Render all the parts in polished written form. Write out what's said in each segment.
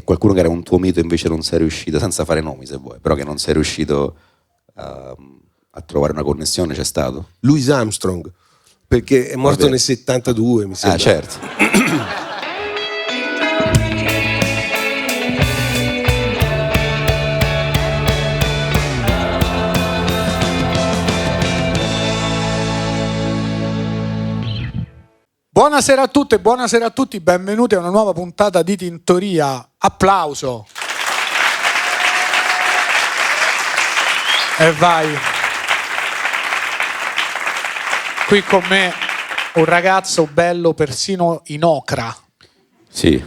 e qualcuno che era un tuo mito invece non sei riuscito, senza fare nomi se vuoi, però che non sei riuscito a trovare una connessione, c'è stato? Louis Armstrong, perché è morto nel 72, mi sembra. Ah, certo. Buonasera a tutte, buonasera a tutti, benvenuti a una nuova puntata di Tintoria. Applauso. E vai. Qui con me un ragazzo bello persino in ocra. Sì.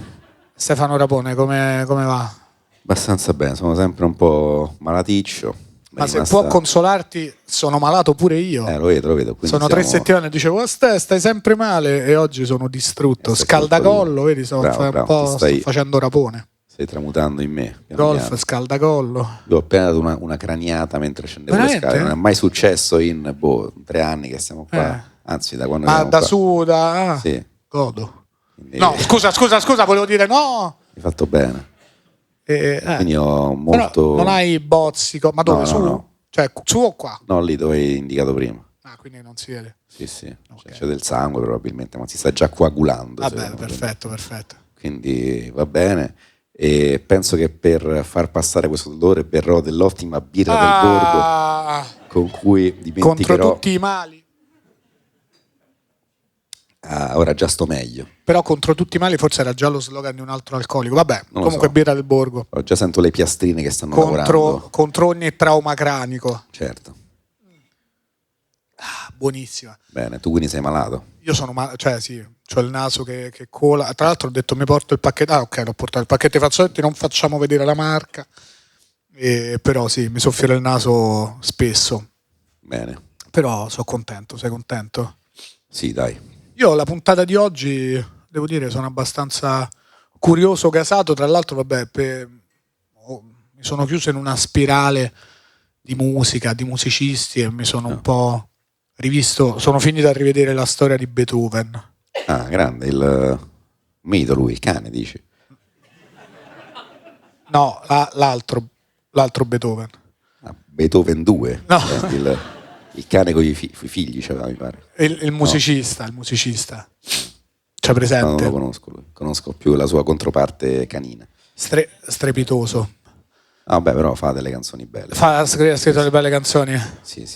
Stefano Rapone, come va? Abbastanza bene, sono sempre un po' malaticcio. Ma se può consolarti, sono malato pure io. Lo vedo. Sono 3 settimane, dicevo, stai sempre male e oggi sono distrutto. Scaldacollo, vedi, sto facendo rapone. Stai tramutando in me. Golf, scaldacollo. Io ho appena dato una craniata mentre scendevo le scale. Non è mai successo in 3 anni che stiamo qua. Anzi, da quando ma da qua. Suda? Sì. Godo. Quindi... No, scusa, volevo dire no. Hai fatto bene. Quindi ho molto... Però non hai bozzico, ma dove? No, su? No. Cioè, su o qua? No, lì dove hai indicato prima. Ah, quindi non si vede? Sì. Okay. C'è del sangue probabilmente, ma si sta già coagulando. Vabbè, perfetto. Quindi va bene. E penso che per far passare questo dolore berrò dell'ottima birra del borgo con cui dimenticherò... Contro tutti i mali. Ora già sto meglio. Però contro tutti i mali forse era già lo slogan di un altro alcolico. Vabbè, comunque birra del borgo. Già sento le piastrine che stanno lavorando. Contro ogni trauma cranico. Certo. Buonissima. Bene, tu quindi sei malato? Io sono cioè sì, ho il naso che cola. Tra l'altro ho detto mi porto il pacchetto. Ah, ok, l'ho portato il pacchetto di fazzoletti, non facciamo vedere la marca. Però sì, mi soffierò il naso spesso. Bene. Però sono contento, sei contento? Sì, dai. Io la puntata di oggi, devo dire, sono abbastanza curioso, gasato. Tra l'altro, vabbè, mi sono chiuso in una spirale di musica, di musicisti e mi sono un po' rivisto. Sono finito a rivedere la storia di Beethoven. Ah, grande, il mito lui, il cane, dici? No, l'altro Beethoven. Beethoven 2? No. Il cane con i figli, mi pare. Il musicista, no. Il musicista. C'è presente? No, non lo conosco lui. Conosco più la sua controparte canina. Strepitoso. Vabbè, però fa delle canzoni belle. Ha scritto delle belle canzoni? Sì.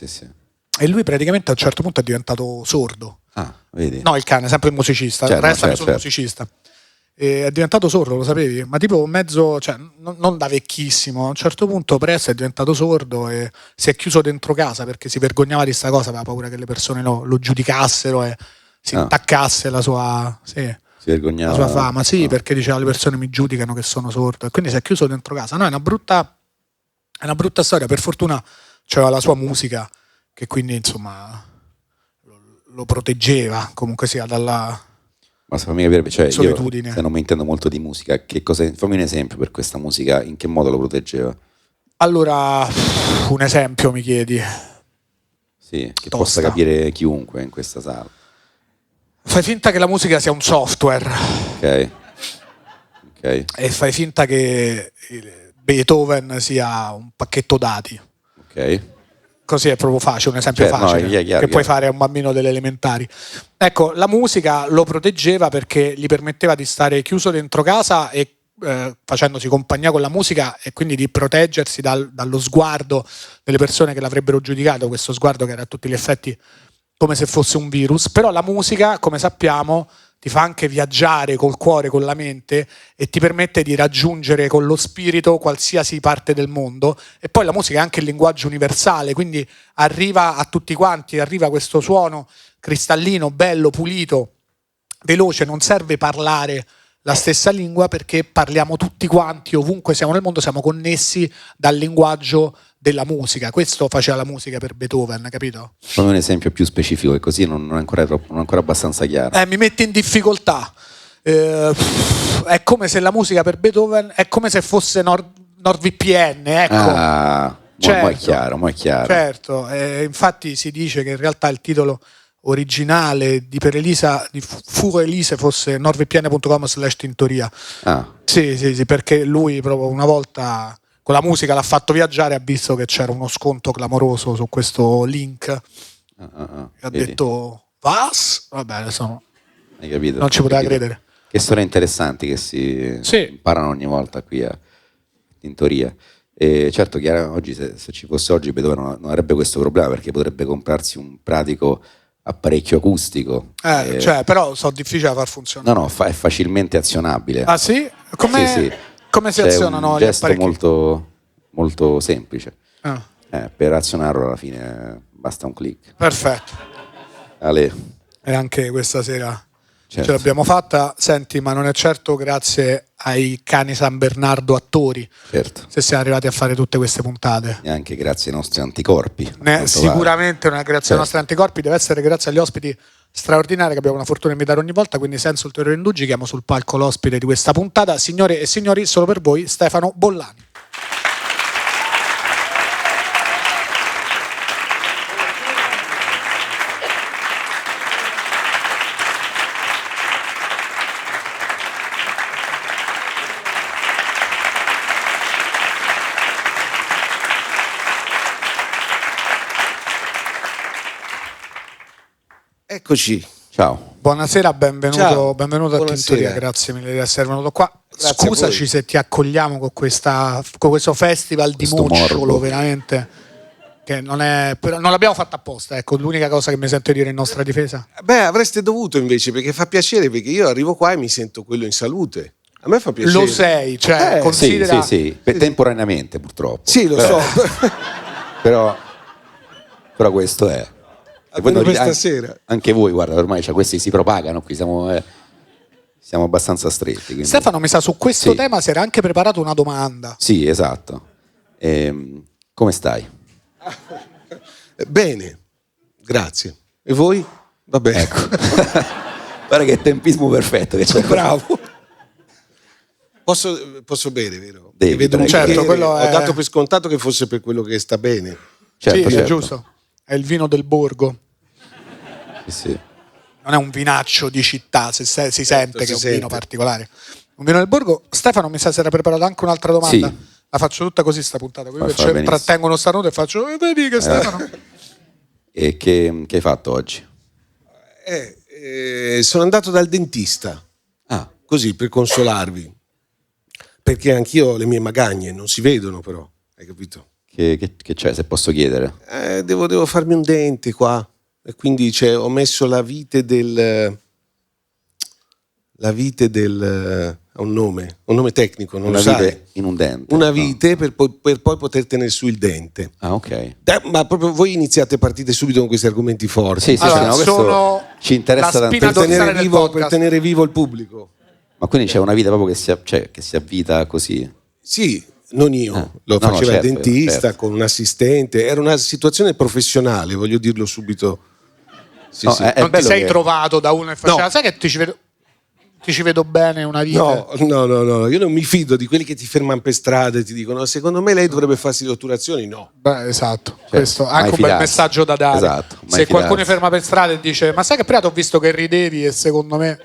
E lui praticamente a un certo punto è diventato sordo. Ah, vedi? No, il cane, sempre il musicista. Resta solo musicista. E è diventato sordo, lo sapevi? Ma tipo mezzo, cioè non da vecchissimo. A un certo punto presto è diventato sordo e si è chiuso dentro casa perché si vergognava di sta cosa, aveva paura che le persone lo giudicassero e si intaccasse la sua, si vergognava, la sua fama. Sì, perché diceva le persone mi giudicano che sono sordo e quindi si è chiuso dentro casa. No, è una brutta storia. Per fortuna c'era la sua musica che quindi insomma lo proteggeva comunque sia dalla... Ma fammi capire, cioè solitudine. Io se non mi intendo molto di musica, fammi un esempio per questa musica, in che modo lo proteggeva? Allora, un esempio mi chiedi? Sì, che possa capire chiunque in questa sala. Fai finta che la musica sia un software. Ok. E fai finta che Beethoven sia un pacchetto dati. Ok. Così è proprio facile, un esempio facile che puoi fare a un bambino delle elementari. Ecco, la musica lo proteggeva perché gli permetteva di stare chiuso dentro casa e facendosi compagnia con la musica e quindi di proteggersi dallo sguardo delle persone che l'avrebbero giudicato, questo sguardo che era a tutti gli effetti come se fosse un virus. Però la musica, come sappiamo, ti fa anche viaggiare col cuore, con la mente e ti permette di raggiungere con lo spirito qualsiasi parte del mondo. E poi la musica è anche il linguaggio universale, quindi arriva a tutti quanti, arriva questo suono cristallino, bello, pulito, veloce, non serve parlare la stessa lingua perché parliamo tutti quanti, ovunque siamo nel mondo, siamo connessi dal linguaggio della musica. Questo faceva la musica per Beethoven, capito? Fammi un esempio più specifico, che così non è ancora abbastanza chiaro. Mi mette in difficoltà. È come se la musica per Beethoven è come se fosse NordVPN, ecco. Certo, mo è chiaro. Certo, infatti si dice che in realtà il titolo originale di per Elisa, di Fu Elise, fosse nordvpn.com/tintoria. Sì, perché lui proprio una volta con la musica l'ha fatto viaggiare, ha visto che c'era uno sconto clamoroso su questo link, ha detto Vas? Vabbè, adesso hai capito, non ci poteva credere. Che storie interessanti che si imparano ogni volta qui a Tintoria. E certo, Chiara, oggi se ci fosse oggi Beethoven non avrebbe questo problema, perché potrebbe comprarsi un pratico apparecchio acustico. Però sono difficili da far funzionare. No, è facilmente azionabile. Ah sì? Come si azionano gli apparecchi? È un gesto molto, molto semplice. Per azionarlo alla fine basta un click. Perfetto. Ale. E anche questa sera ce l'abbiamo fatta. Senti, ma non è certo grazie ai cani San Bernardo attori se siamo arrivati a fare tutte queste puntate. E anche grazie ai nostri anticorpi. Sicuramente non è grazie ai nostri anticorpi, deve essere grazie agli ospiti straordinari che abbiamo una fortuna di invitare ogni volta, quindi senza ulteriori indugi chiamo sul palco l'ospite di questa puntata. Signore e signori, solo per voi Stefano Bollani. Eccoci. Ciao. Buonasera, benvenuto a Tintoria, grazie mille di essere venuto qua. Grazie. Scusaci se ti accogliamo con questo festival di mocciolo, veramente, che non l'abbiamo fatto apposta, ecco, l'unica cosa che mi sento dire in nostra difesa. Beh, avreste dovuto invece, perché fa piacere, perché io arrivo qua e mi sento quello in salute. A me fa piacere. Lo sei, cioè considera... Sì, temporaneamente purtroppo. Sì, lo so. Però questo è. E poi questa sera. Anche voi, guarda, ormai questi si propagano qui, siamo abbastanza stretti. Quindi. Stefano mi sa su questo tema si era anche preparato una domanda. Sì, esatto. Come stai? Bene, grazie. E voi? Va bene. Ecco. Guarda che tempismo perfetto che c'è. Bravo. Posso bere, vero? Devi, certo, quello ho dato per scontato che fosse per quello che sta bene. Certo. È giusto. È il vino del borgo. Sì. Non è un vinaccio di città, si sente che è un vino particolare. Un vino del borgo. Stefano mi sa si era preparato anche un'altra domanda. Sì. La faccio tutta così sta puntata. Qui trattengono starnuto e faccio vedi che Stefano. E che hai fatto oggi? Sono andato dal dentista. Così per consolarvi. Perché anch'io ho le mie magagne, non si vedono però, hai capito? Che c'è, se posso chiedere? Devo farmi un dente qua e quindi ho messo la vite del ha un nome tecnico, non lo sai. Vite in un dente. Una vite per poi poter tenere su il dente. Ok. Ma proprio voi iniziate partite subito con questi argomenti forti. Sì, allora, questo ci interessa tanto. Per tenere vivo il pubblico. Ma quindi c'è una vita proprio che si avvita così? Sì. Non io, lo faceva il dentista con un assistente, era una situazione professionale, voglio dirlo subito. Sì. Non ti sei trovato da uno e faceva, sai che ti ci vedo bene una vita? No, io non mi fido di quelli che ti fermano per strada e ti dicono secondo me lei dovrebbe farsi le otturazioni, no. Beh, esatto, questo è anche un bel messaggio da dare. Esatto, se qualcuno mi ferma per strada e dice ma sai che prima ti ho visto che ridevi e secondo me...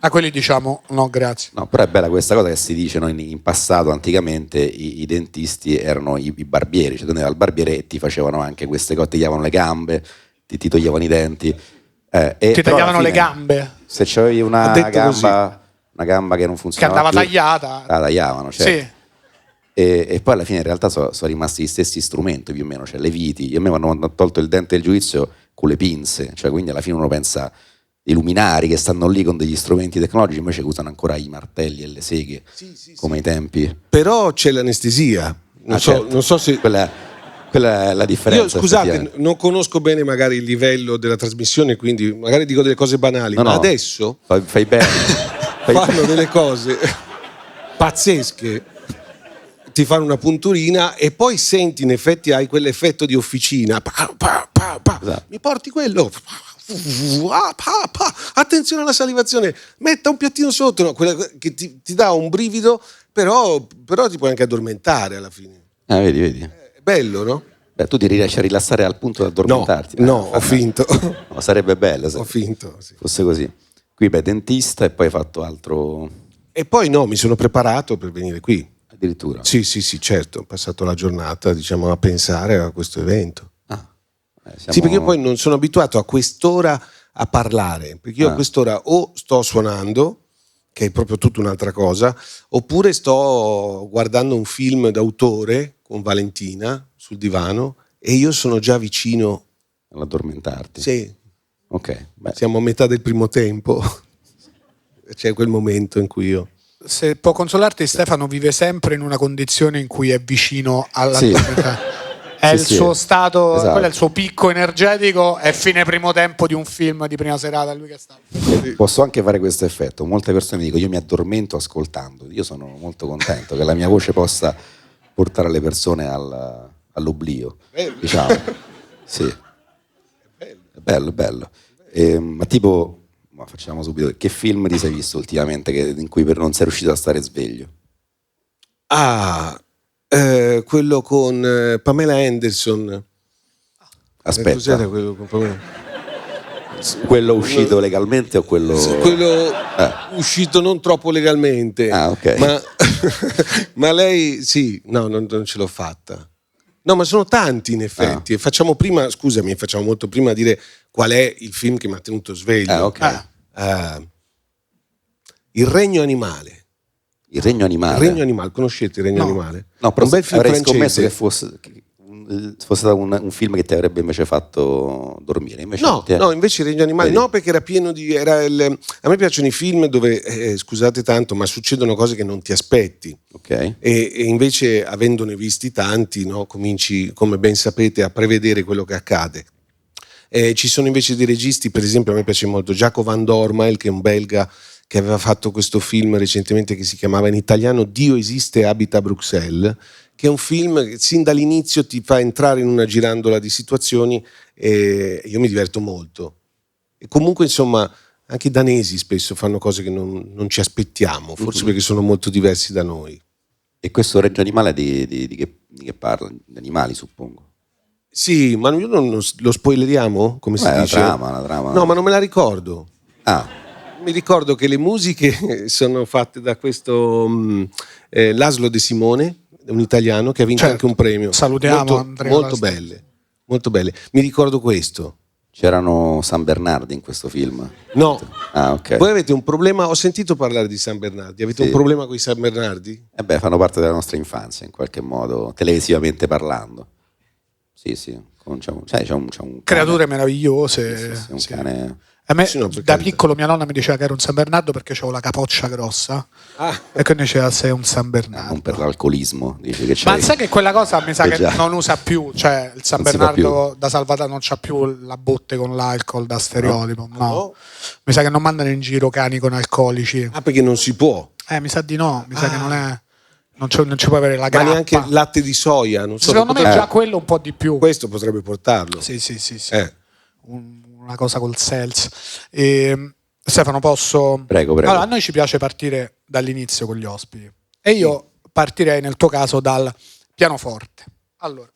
A quelli diciamo no grazie. No, però è bella questa cosa che si dice, no? In passato, anticamente, i dentisti erano i barbieri, cioè tu andavi al barbiere e ti facevano anche queste cose, ti tagliavano le gambe, ti toglievano i denti. Ti tagliavano le gambe? Se c'avevi una gamba che non funzionava che andava più, tagliata? la tagliavano, certo. Sì. E poi alla fine in realtà sono rimasti gli stessi strumenti più o meno, cioè le viti. A me hanno tolto il dente del giudizio con le pinze, cioè quindi alla fine uno pensa... i luminari che stanno lì con degli strumenti tecnologici, invece usano ancora i martelli e le seghe, come ai tempi. Però c'è l'anestesia. Non so se... Quella è la differenza. Io, scusate, non conosco bene magari il livello della trasmissione, quindi magari dico delle cose banali, ma adesso fai bene. fanno delle cose pazzesche. Ti fanno una punturina e poi senti, in effetti hai quell'effetto di officina. Esatto. Mi porti quello? Attenzione alla salivazione, metta un piattino sotto, no? Quella che ti dà un brivido, però ti puoi anche addormentare alla fine. Vedi. È bello, no? Beh, tu ti riesci a rilassare al punto da addormentarti? No, ho finto. No, sarebbe bello se ho finto, sì. fosse così. Qui beh, dentista e poi hai fatto altro... E poi no, mi sono preparato per venire qui. Addirittura? Sì, certo. Ho passato la giornata, diciamo, a pensare a questo evento. Sì, perché io poi non sono abituato a quest'ora a parlare, perché io a quest'ora o sto suonando, che è proprio tutta un'altra cosa, oppure sto guardando un film d'autore con Valentina sul divano e io sono già vicino all'addormentarti. Sì. Ok. Beh. Siamo a metà del primo tempo. C'è quel momento in cui io... Se può consolarti, Stefano vive sempre in una condizione in cui è vicino all'addormentarsi. È il suo stato, esatto. Quello è il suo picco energetico, è fine primo tempo di un film di prima serata, lui che sta. Posso anche fare questo effetto. Molte persone mi dicono io mi addormento ascoltando. Io sono molto contento che la mia voce possa portare le persone all'oblio. Diciamo. Sì. È bello. Ma tipo, facciamo subito, che film ti sei visto ultimamente in cui non sei riuscito a stare sveglio? Quello con Pamela Anderson. Aspetta. Cos'era quello con Pamela? Quello uscito legalmente o quello... Quello uscito non troppo legalmente. Ok. Ma lei, sì, no, non ce l'ho fatta. No, ma sono tanti in effetti. Facciamo molto prima dire qual è il film che mi ha tenuto sveglio. Il Regno Animale. Il Regno Animale. Il Regno Animale, conoscete il Regno Animale? No, però un bel film avrei francese. scommesso che fosse stato un film che ti avrebbe invece fatto dormire. Invece invece il Regno Animale no, perché era pieno di... a me piacciono i film dove, scusate tanto, ma succedono cose che non ti aspetti. Okay. E invece, avendone visti tanti, no, cominci, come ben sapete, a prevedere quello che accade. Ci sono invece dei registi, per esempio a me piace molto Jaco van Dormael, che è un belga che aveva fatto questo film recentemente che si chiamava in italiano Dio esiste e abita a Bruxelles, che è un film che sin dall'inizio ti fa entrare in una girandola di situazioni e io mi diverto molto. E comunque, insomma, anche i danesi spesso fanno cose che non ci aspettiamo, forse perché sono molto diversi da noi. E questo Regno Animale di che parla? Di animali, suppongo. Sì, ma non lo spoileriamo? Come si dice? La trama. No, ma non me la ricordo. Mi ricordo che le musiche sono fatte da questo Laszlo De Simone, un italiano che ha vinto anche un premio. Salutiamo Andrea. Molto belle. Mi ricordo questo. C'erano San Bernardi in questo film? No. Ok. Voi avete un problema? Ho sentito parlare di San Bernardi. Avete un problema con i San Bernardi? Fanno parte della nostra infanzia in qualche modo, televisivamente parlando. Sì. C'è un cane. Creature meravigliose. Sì, un cane. A me, da piccolo mia nonna mi diceva che ero un San Bernardo perché avevo la capoccia grossa e quindi diceva sei un San Bernardo. Non per l'alcolismo, dici che c'è. Ma sai che quella cosa mi sa che non usa più, cioè il San Bernardo da Salvatore non c'ha più la botte con l'alcol da stereotipo, no. Mi sa che non mandano in giro cani con alcolici. Perché non si può? Mi sa di no, mi sa che non è... Non ci può avere la grappa. Ma neanche latte di soia, non so. Secondo me già quello un po' di più. Questo potrebbe portarlo. Sì. Una cosa col seltz. Stefano, posso? Prego. Allora, a noi ci piace partire dall'inizio con gli ospiti e io partirei nel tuo caso dal pianoforte. Allora,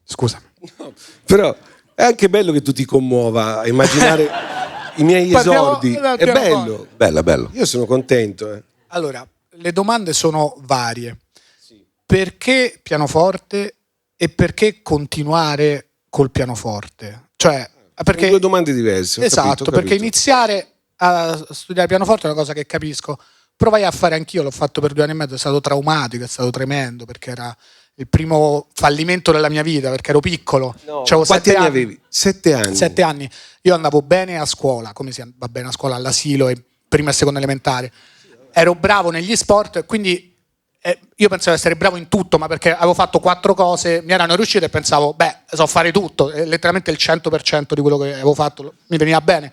scusami. No, però è anche bello che tu ti commuova a immaginare i miei esordi. È bello. Bello. Io sono contento. Allora, le domande sono varie. Sì. Perché pianoforte e perché continuare col pianoforte? Cioè, perché due domande diverse. Esatto, perché iniziare a studiare pianoforte è una cosa che capisco. Provai a fare anch'io, l'ho fatto per 2 anni e mezzo, è stato traumatico, è stato tremendo perché era il primo fallimento della mia vita perché ero piccolo. Quanti anni avevi? 7 anni. 7 anni. Io andavo bene a scuola, come si va bene a scuola, all'asilo e prima e seconda elementare. Ero bravo negli sport e quindi io pensavo di essere bravo in tutto, ma perché avevo fatto 4 cose, mi erano riuscite e pensavo, so fare tutto, letteralmente il 100% di quello che avevo fatto mi veniva bene.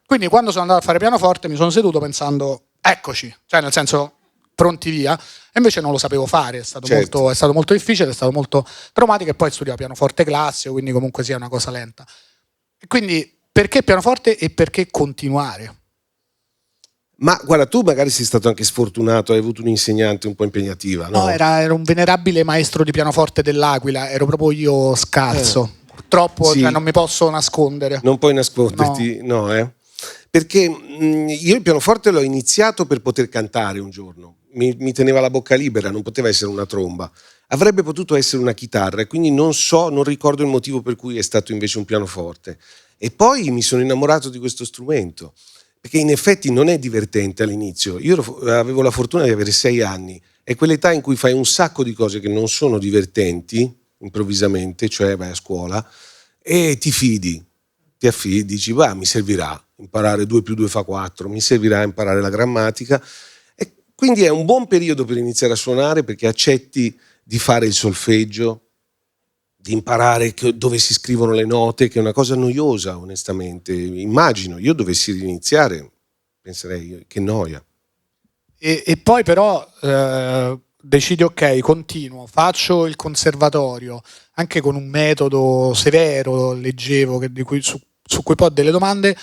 Quindi quando sono andato a fare pianoforte mi sono seduto pensando, eccoci, cioè nel senso pronti via, e invece non lo sapevo fare, è stato molto difficile, è stato molto traumatico e poi studiavo pianoforte classico, quindi comunque sia una cosa lenta. E quindi perché pianoforte e perché continuare? Ma guarda, tu magari sei stato anche sfortunato, hai avuto un'insegnante un po' impegnativa, no? No, era un venerabile maestro di pianoforte dell'Aquila, ero proprio io scarso. Purtroppo sì. Non mi posso nascondere. Non puoi nasconderti, no. Perché io il pianoforte l'ho iniziato per poter cantare un giorno. Mi teneva la bocca libera, non poteva essere una tromba. Avrebbe potuto essere una chitarra e quindi non ricordo il motivo per cui è stato invece un pianoforte. E poi mi sono innamorato di questo strumento, perché in effetti non è divertente all'inizio. Io avevo la fortuna di avere 6 anni, è quell'età in cui fai un sacco di cose che non sono divertenti, improvvisamente, cioè vai a scuola, e ti affidi, dici, mi servirà imparare 2 più 2 fa 4, mi servirà imparare la grammatica. E quindi è un buon periodo per iniziare a suonare, perché accetti di fare il solfeggio, di imparare dove si scrivono le note, che è una cosa noiosa, onestamente. Immagino, io dovessi riniziare, penserei che noia. E poi però decidi, ok, continuo, faccio il conservatorio, anche con un metodo severo, leggevo, su cui poi ho delle domande.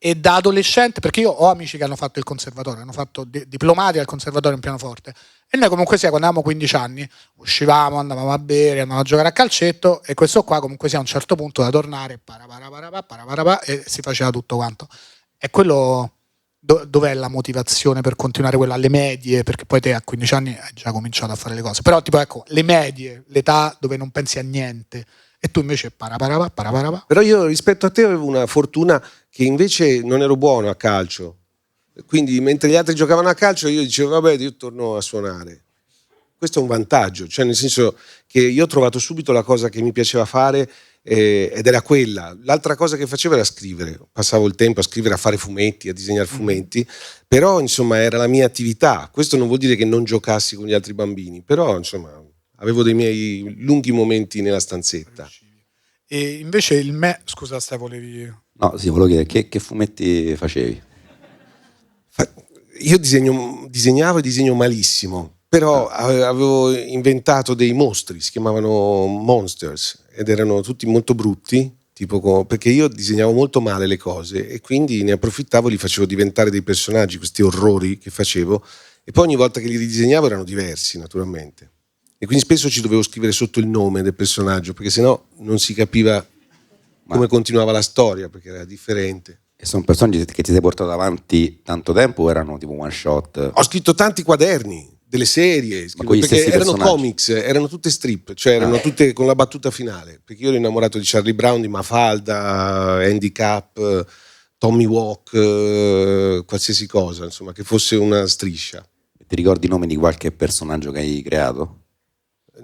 E da adolescente, perché io ho amici che hanno fatto il conservatorio, hanno fatto diplomati al conservatorio in pianoforte, e noi comunque sia, quando avevamo 15 anni uscivamo, andavamo a bere, andavamo a giocare a calcetto, e questo qua comunque sia a un certo punto da tornare e si faceva tutto quanto. E quello, dov'è la motivazione per continuare quella alle medie? Perché poi te a 15 anni hai già cominciato a fare le cose, però tipo ecco, le medie, l'età dove non pensi a niente, e tu invece Però io rispetto a te avevo una fortuna che invece non ero buono a calcio, quindi mentre gli altri giocavano a calcio io dicevo vabbè, io torno a suonare. Questo è un vantaggio, cioè nel senso che io ho trovato subito la cosa che mi piaceva fare, ed era quella. L'altra cosa che facevo era scrivere, passavo il tempo a scrivere, a fare fumetti, a disegnare fumetti, però insomma era la mia attività. Questo non vuol dire che non giocassi con gli altri bambini, però insomma avevo dei miei lunghi momenti nella stanzetta. E invece scusa, volevi... No, sì, volevo chiedere che fumetti facevi? Io disegnavo e disegno malissimo, però avevo inventato dei mostri, si chiamavano Monsters, ed erano tutti molto brutti, perché io disegnavo molto male le cose e quindi ne approfittavo e li facevo diventare dei personaggi, questi orrori che facevo, e poi ogni volta che li ridisegnavo erano diversi, naturalmente. E quindi spesso ci dovevo scrivere sotto il nome del personaggio, perché sennò non si capiva come continuava la storia, perché era differente. E sono personaggi che ti sei portato avanti tanto tempo o erano tipo one shot? Ho scritto tanti quaderni, delle serie, perché erano comics, erano tutte strip, cioè erano tutte con la battuta finale, perché io ero innamorato di Charlie Brown, di Mafalda, Andy Capp, Tommy Walk, qualsiasi cosa, insomma, che fosse una striscia. Ti ricordi i nomi di qualche personaggio che hai creato?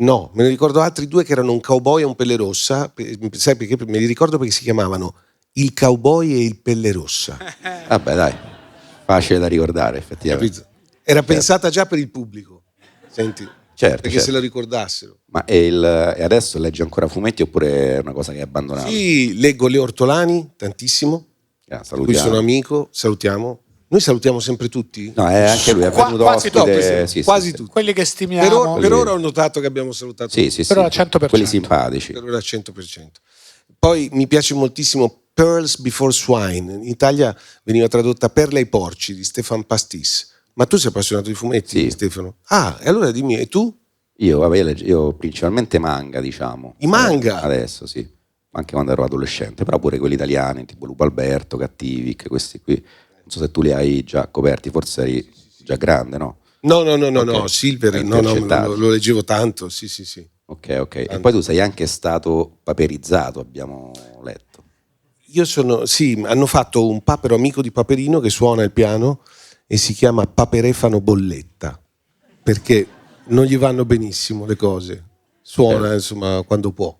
No, me ne ricordo altri 2 che erano un cowboy e un pelle rossa. Sai perché? Me li ricordo perché si chiamavano il cowboy e il pelle rossa. Vabbè, dai, facile da ricordare, effettivamente. Era pensata già per il pubblico, senti, perché se lo ricordassero. Ma e adesso leggi ancora fumetti oppure è una cosa che hai abbandonato? Sì, leggo Leo Ortolani tantissimo, qui sono amico, salutiamo. Noi salutiamo sempre tutti? No, anche lui è venuto quasi ospite, quasi tutti. Quelli che stimiamo. Per ora ho notato che abbiamo salutato tutti. Sì, però al 100%. Quelli simpatici. Per ora al 100%. Poi mi piace moltissimo Pearls Before Swine. In Italia veniva tradotta Perle ai porci di Stefan Pastis. Ma tu sei appassionato di fumetti, sì. Stefano? E allora dimmi, e tu? Io principalmente manga, diciamo. I manga? Adesso sì, anche quando ero adolescente, però pure quelli italiani, tipo Lupo Alberto, Cattivic, questi qui. Non so se tu li hai già coperti, forse eri già grande, no? No, Silver, lo leggevo tanto, sì. Ok. Tanto. E poi tu sei anche stato paperizzato, abbiamo letto. Hanno fatto un papero amico di Paperino che suona il piano e si chiama Paperefano Bolletta, perché non gli vanno benissimo le cose, suona insomma quando può.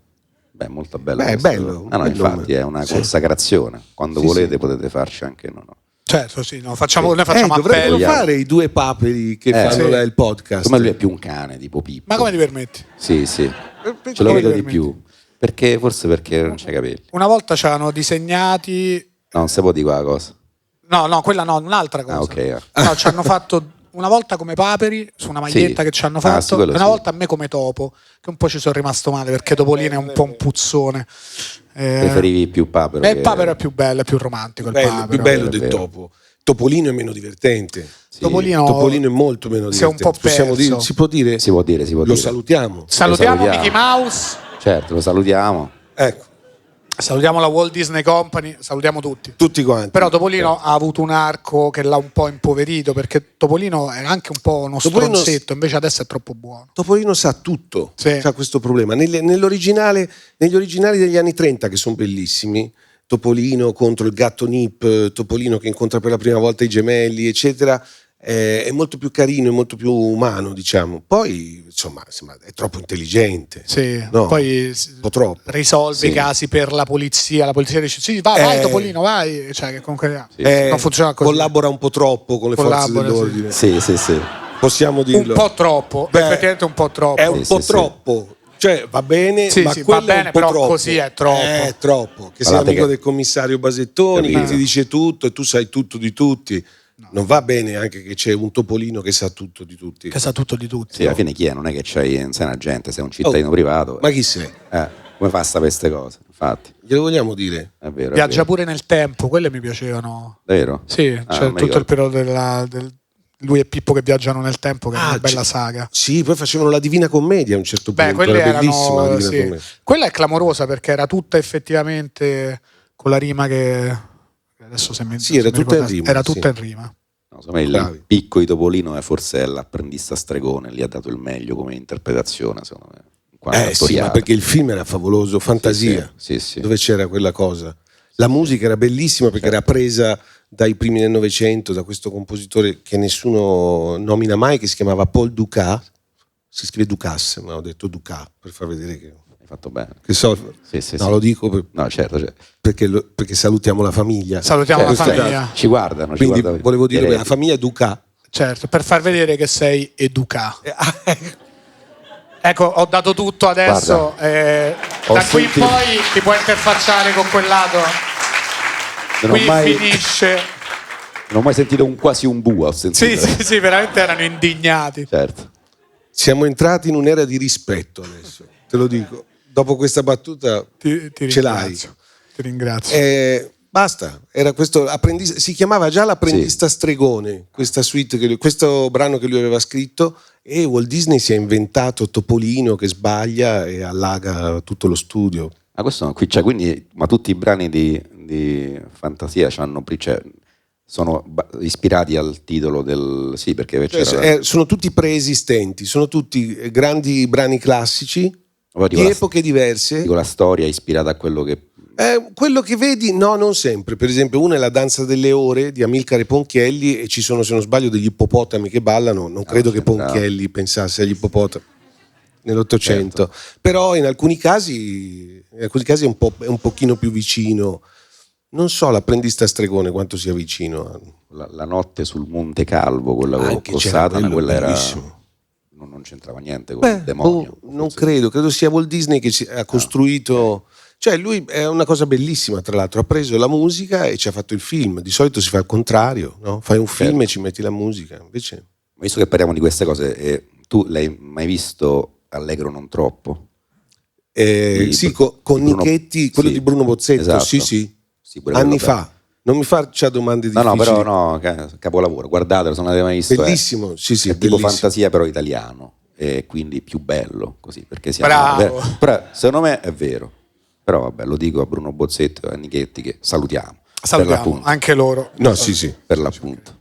Beh, molto bello. È bello. No, infatti è una consacrazione, quando volete potete farci anche no. Certo, sì, noi facciamo dovrebbero fare i 2 paperi che fanno il podcast. Come lui è più un cane, tipo Pippo. Ma come ti permetti? Sì. Ce lo vedo di più. Forse perché non c'hai capelli. Una volta ci hanno disegnati... No, non si può dire quella cosa. No, quella no, un'altra cosa. Ok. No, ci hanno fatto una volta come Paperi, su una maglietta che ci hanno fatto, e una volta a me come Topo, che un po' ci sono rimasto male, perché Topolino è un po' un puzzone. Preferivi più Papero? Il Papero è più bello, è più romantico. Più bello del Topo. Topolino è meno divertente. Sì. Topolino è molto meno divertente. Si è un po' Possiamo perso. dire, si può dire? Si può dire. Lo salutiamo. Salutiamo Mickey Mouse. Certo, lo salutiamo. Ecco. Salutiamo la Walt Disney Company, salutiamo tutti. Tutti quanti. Però Topolino ha avuto un arco che l'ha un po' impoverito, perché Topolino è anche un po' uno stronzetto, invece adesso è troppo buono. Topolino sa tutto, sì. C'ha questo problema. Negli originali degli anni 30, che sono bellissimi, Topolino contro il gatto Nip, Topolino che incontra per la prima volta i gemelli, eccetera, è molto più carino, è molto più umano, diciamo. Poi, insomma, è troppo intelligente. Sì, no, poi un po' troppo. risolve i casi per la polizia dice sì, vai Topolino, vai. Cioè, che comunque non funziona così. Collabora un po' troppo con le forze dell'ordine. Sì. Possiamo dirlo. Un po' troppo, effettivamente un po' troppo. È un po' troppo. Cioè va bene, ma va bene, è un po' però troppo. Così è troppo. È troppo. Che sei amico del commissario Basettoni, che ti dice tutto e tu sai tutto di tutti. No. Non va bene anche che c'è un Topolino che sa tutto di tutti. Che sa tutto di tutti. Sì, alla fine chi è? Non è che sei un agente, sei un cittadino privato. Ma chi sei? Come fa a sapere queste cose? Infatti. Glielo vogliamo dire? È vero. Viaggia pure nel tempo, quelle mi piacevano. Vero? Sì, c'è tutto il periodo lui e Pippo che viaggiano nel tempo, che è una bella saga. Sì, poi facevano la Divina Commedia a un certo punto. Era bellissima la Divina Commedia. Quella è clamorosa perché era tutta effettivamente con la rima che adesso se mi era tutta in rima. Era tutta in rima. No, insomma, il picco di Topolino è forse l'apprendista stregone, gli ha dato il meglio come interpretazione, secondo me. Sì, ma perché il film era favoloso, fantasia, sì. Dove c'era quella cosa. La musica era bellissima perché era presa dai primi del Novecento, da questo compositore che nessuno nomina mai, che si chiamava Paul Dukas. Si scrive Dukas, ma ho detto Dukas per far vedere che... Fatto bene. Che so, lo dico certo. perché salutiamo la famiglia. Salutiamo la famiglia. Ci guardano. Quindi volevo dire che la famiglia è Duca. Certo, per far vedere che sei educato. Ecco, ho dato tutto adesso. Da qui in poi ti puoi interfacciare con quel lato. Finisce. Non ho mai sentito quasi un bua. Sì, veramente erano indignati. Certo. Siamo entrati in un'era di rispetto adesso, te lo dico. Dopo questa battuta ce l'hai. Ti ringrazio. Basta, era questo si chiamava già l'apprendista stregone, questa suite questo brano che lui aveva scritto, e Walt Disney si è inventato Topolino che sbaglia e allaga tutto lo studio. Ma tutti i brani di fantasia sono ispirati al titolo del... Sì, perché sono tutti preesistenti, sono tutti grandi brani classici di epoche diverse. Dico, la storia è ispirata a quello che... quello che vedi, no, non sempre. Per esempio, una è La danza delle ore di Amilcare Ponchielli e ci sono, se non sbaglio, degli ippopotami che ballano. Non credo che Ponchielli pensasse agli ippopotami nell'Ottocento. Certo. Però in alcuni casi è un pochino più vicino. Non so l'apprendista stregone quanto sia vicino. La notte sul Monte Calvo, quella con Satana, quella bellissimo. Era... Non c'entrava niente con il demonio. Non credo sia Walt Disney che ha costruito... Cioè lui è una cosa bellissima, tra l'altro, ha preso la musica e ci ha fatto il film. Di solito si fa il contrario, no? Fai un film e ci metti la musica. Invece... Visto che parliamo di queste cose, tu l'hai mai visto Allegro non troppo? Sì, con Nichetti, quello di Bruno Bozzetto, esatto. Sì, anni fa. Non mi faccia domande difficili. No, capolavoro, guardatelo se non l'avete mai visto. Bellissimo, sì, è tipo fantasia però italiano, e quindi più bello, così, perché bravo. Però secondo me è vero. Però vabbè, lo dico a Bruno Bozzetto e a Nichetti che salutiamo anche loro. No, sì. Per l'appunto.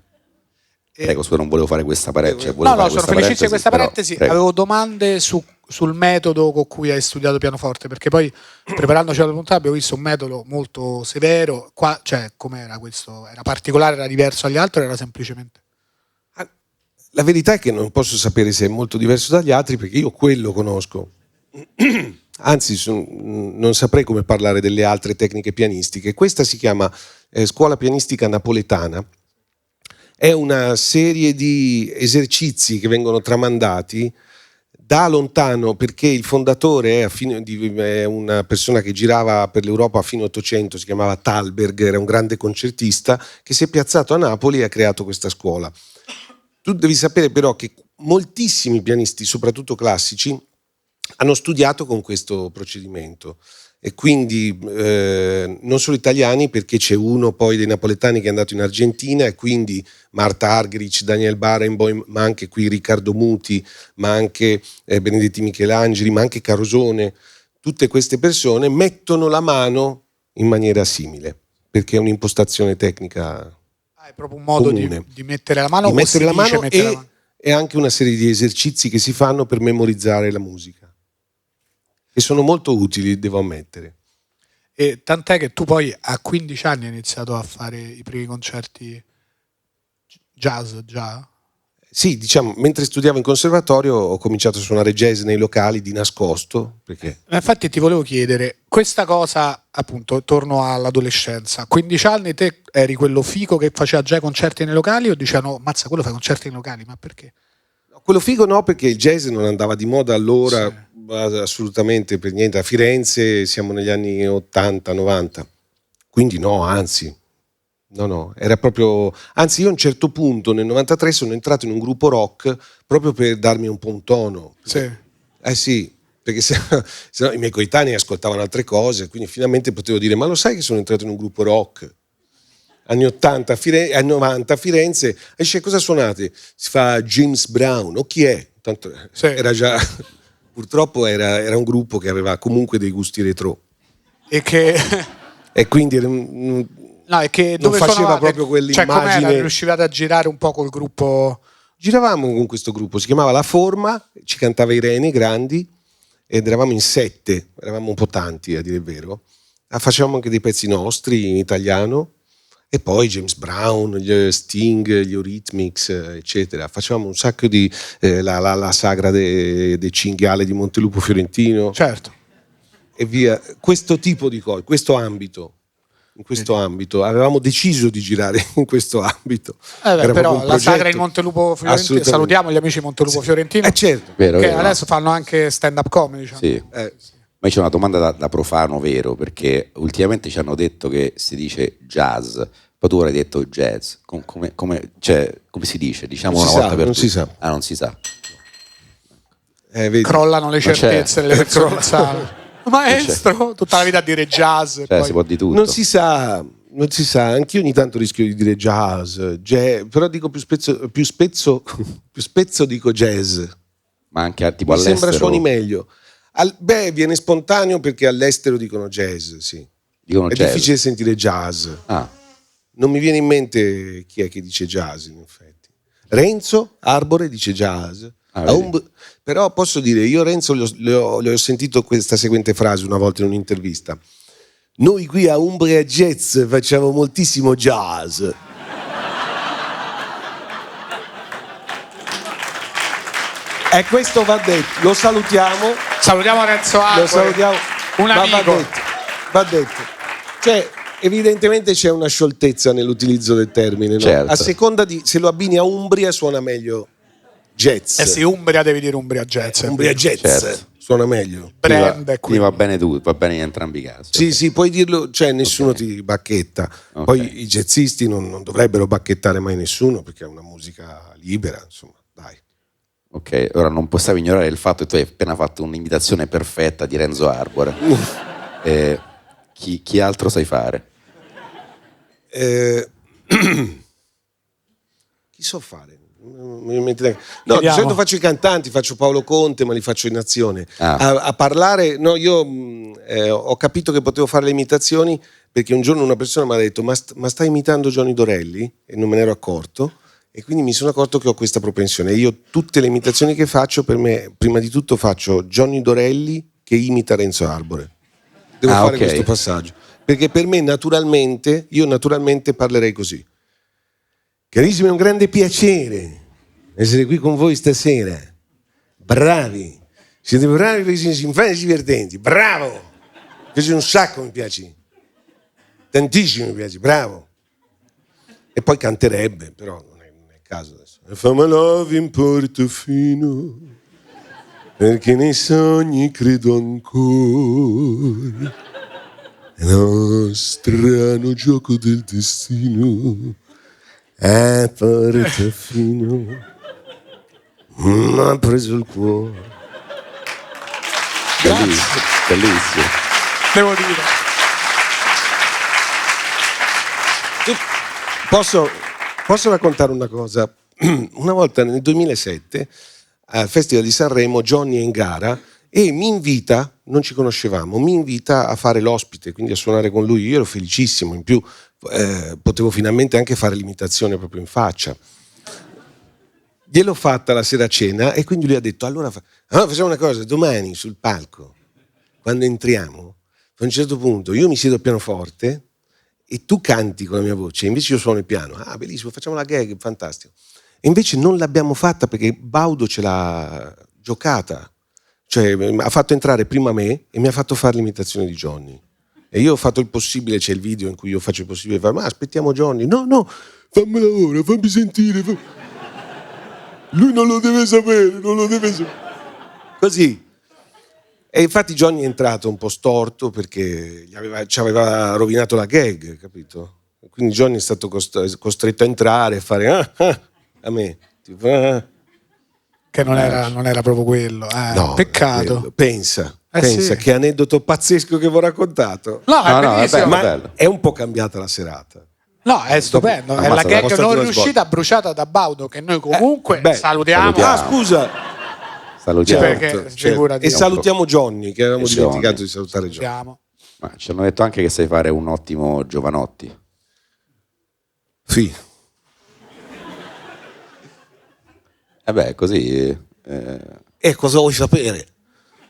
Prego, scusa, non volevo fare questa parentesi. No, sono felicissimo di questa parentesi. Avevo domande sul metodo con cui hai studiato pianoforte, perché poi preparandoci alla puntata abbiamo visto un metodo molto severo. Qua, cioè, com'era questo? Era particolare, era diverso dagli altri o era semplicemente? La verità è che non posso sapere se è molto diverso dagli altri, perché io quello conosco. Anzi, non saprei come parlare delle altre tecniche pianistiche. Questa si chiama Scuola Pianistica Napoletana. È una serie di esercizi che vengono tramandati da lontano, perché il fondatore è una persona che girava per l'Europa a fine Ottocento, si chiamava Thalberg, era un grande concertista che si è piazzato a Napoli e ha creato questa scuola. Tu devi sapere però che moltissimi pianisti, soprattutto classici, hanno studiato con questo procedimento. e quindi non solo italiani, perché c'è uno poi dei napoletani che è andato in Argentina, e quindi Marta Argerich, Daniel Barenboim, ma anche qui Riccardo Muti, ma anche Benedetti Michelangeli, ma anche Carosone. Tutte queste persone mettono la mano in maniera simile, perché è un'impostazione tecnica. È proprio un modo di mettere la mano, di mettere la mano, mettere la mano. E anche una serie di esercizi che si fanno per memorizzare la musica, che sono molto utili, devo ammettere. E tant'è che tu poi a 15 anni hai iniziato a fare i primi concerti jazz già? Sì, diciamo, mentre studiavo in conservatorio ho cominciato a suonare jazz nei locali di nascosto. Perché? Infatti ti volevo chiedere, questa cosa, appunto, torno all'adolescenza. 15 anni te eri quello figo che faceva già i concerti nei locali, o dicevano, mazza, quello fa concerti nei locali, ma perché? No, quello figo no, perché il jazz non andava di moda allora, sì. Assolutamente per niente. A Firenze siamo negli anni 80-90, quindi no, anzi. No, era proprio. Anzi, io a un certo punto nel 93 sono entrato in un gruppo rock proprio per darmi un po' un tono. Sì. Sì, perché se no i miei coetanei ascoltavano altre cose, quindi finalmente potevo dire: ma lo sai che sono entrato in un gruppo rock? Anni 80, anni 90 a Firenze, e dice: cosa suonate? Si fa James Brown, o chi è? Tanto sì. Era già. Purtroppo era un gruppo che aveva comunque dei gusti retro. E quindi era. No, è che non dove faceva proprio quell'immagine. Cioè, riuscivate a girare un po' col gruppo? Giravamo con questo gruppo, si chiamava La Forma, ci cantava Irene Grandi, ed eravamo in 7, eravamo un po' tanti a dire il vero. Facevamo anche dei pezzi nostri in italiano, e poi James Brown, gli Sting, gli Eurythmics, eccetera. Facevamo un sacco di la sagra de cinghiale di Montelupo Fiorentino. Certo. E via, questo tipo di cose, questo ambito. In questo ambito avevamo deciso di girare in questo ambito. Però la sagra di Montelupo Fiorentino, salutiamo gli amici di Montelupo Fiorentino, certo. Vero, che adesso fanno anche stand up comedy, diciamo. Sì. Ma c'è una domanda da profano vero, perché ultimamente ci hanno detto che si dice jazz, poi tu avrai detto jazz, come si dice? Diciamo una volta per non tutti. si sa. Non si sa. Crollano le certezze delle persone. Maestro, tutta la vita a dire jazz. Poi si può di tutto. Non si sa, anch'io ogni tanto rischio di dire jazz, però dico più spezzo dico jazz. Ma anche tipo mi all'estero. Sembra suoni meglio. Viene spontaneo perché all'estero dicono jazz, sì. Dicono è jazz. Difficile sentire jazz. Non mi viene in mente chi è che dice jazz, in effetti. Renzo Arbore dice jazz. Però posso dire, io Renzo le ho sentito questa seguente frase una volta in un'intervista: noi qui a Umbria Jazz facciamo moltissimo jazz. E questo va detto, lo salutiamo Renzo Arbore, lo salutiamo, un amico. Va detto. Cioè, evidentemente c'è una scioltezza nell'utilizzo del termine, no? Certo. A seconda di se lo abbini a Umbria suona meglio jazz. Sì, Umbria devi dire Umbria Jazz. Umbria Jazz, certo. Suona meglio. Quindi va bene tutto, va bene in entrambi i casi. Sì, sì, puoi dirlo, cioè nessuno ti bacchetta. Poi i jazzisti non dovrebbero bacchettare mai nessuno, perché è una musica libera, insomma, dai. Ok, ora non possiamo ignorare il fatto che tu hai appena fatto un'imitazione perfetta di Renzo Arbore. Chi altro sai fare? Chi so fare? No, di solito faccio i cantanti, faccio Paolo Conte, ma li faccio in azione. A parlare, no, io ho capito che potevo fare le imitazioni perché un giorno una persona mi ha detto: ma stai imitando Johnny Dorelli? E non me ne ero accorto, e quindi mi sono accorto che ho questa propensione. Io tutte le imitazioni che faccio, per me, prima di tutto faccio Johnny Dorelli che imita Renzo Arbore. Devo fare questo passaggio, perché per me io naturalmente parlerei così. Carissimi, è un grande piacere essere qui con voi stasera. Bravi, siete bravi, simpatici, divertenti. Bravo, mi piace un sacco, mi piaci tantissimo, mi piace, bravo. E poi canterebbe, però non è il caso adesso. Fa my love in Portofino, perché nei sogni credo ancora. È uno strano gioco del destino. Portofino mi ha preso il cuore. Bellissimo. devo dire. Posso raccontare una cosa? Una volta nel 2007 al Festival di Sanremo Johnny è in gara e mi invita, non ci conoscevamo, mi invita a fare l'ospite, quindi a suonare con lui. Io ero felicissimo, in più potevo finalmente anche fare l'imitazione proprio in faccia. Gliel'ho fatta la sera a cena e quindi lui ha detto allora facciamo una cosa, domani sul palco quando entriamo a un certo punto io mi siedo al pianoforte e tu canti con la mia voce, invece io suono il piano. Ah, bellissimo, facciamo la gag, fantastico. E invece non l'abbiamo fatta perché Baudo ce l'ha giocata, cioè ha fatto entrare prima me e mi ha fatto fare l'imitazione di Johnny. E io ho fatto il possibile, c'è il video in cui io faccio il possibile, ma aspettiamo Johnny. No, fammela ora, fammi sentire. Lui non lo deve sapere. Così. E infatti Johnny è entrato un po' storto perché ci aveva rovinato la gag, capito? Quindi Johnny è stato costretto a entrare e fare a me. Tipo, Che non era proprio quello. No, peccato. Pensa Sì. che aneddoto pazzesco che vi ho raccontato. No, è bellissimo. Ma è un po' cambiata la serata. No, è stupendo. È la gag non riuscita bruciata da Baudo che noi comunque salutiamo. Ah, scusa. Salutiamo. Certo. E salutiamo Johnny, che avevamo dimenticato di salutare Johnny. Ma ci hanno detto anche che sai fare un ottimo Giovanotti. Sì. Così. Cosa vuoi sapere?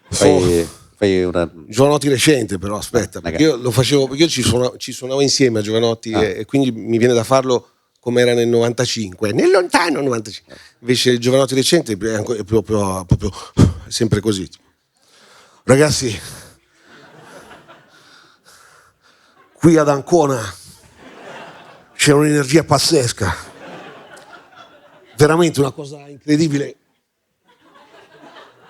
Fai una... Giovanotti recente, però aspetta, perché io lo facevo, io ci suonavo insieme a Giovanotti e quindi mi viene da farlo come era nel 95, nel lontano 95. Invece il Giovanotti recente è proprio sempre così. Ragazzi, qui ad Ancona c'è un'energia pazzesca, veramente una cosa incredibile.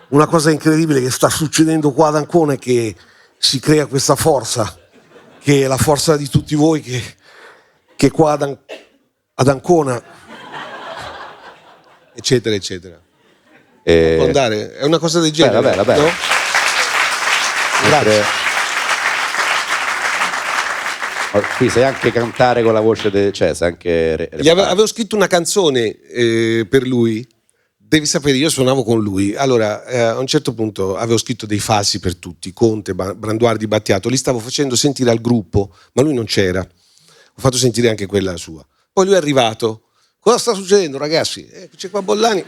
Una cosa incredibile che sta succedendo qua ad Ancona è che si crea questa forza, che è la forza di tutti voi che qua ad Ancona, eccetera, eccetera. Può andare? È una cosa del genere. Bella. No? Grazie. Qui sai anche cantare con la voce, sai anche... Avevo scritto una canzone per lui. Devi sapere, io suonavo con lui, allora a un certo punto avevo scritto dei falsi per tutti, Conte, Branduardi, Battiato, li stavo facendo sentire al gruppo, ma lui non c'era, ho fatto sentire anche quella sua. Poi lui è arrivato, cosa sta succedendo ragazzi? C'è qua Bollani,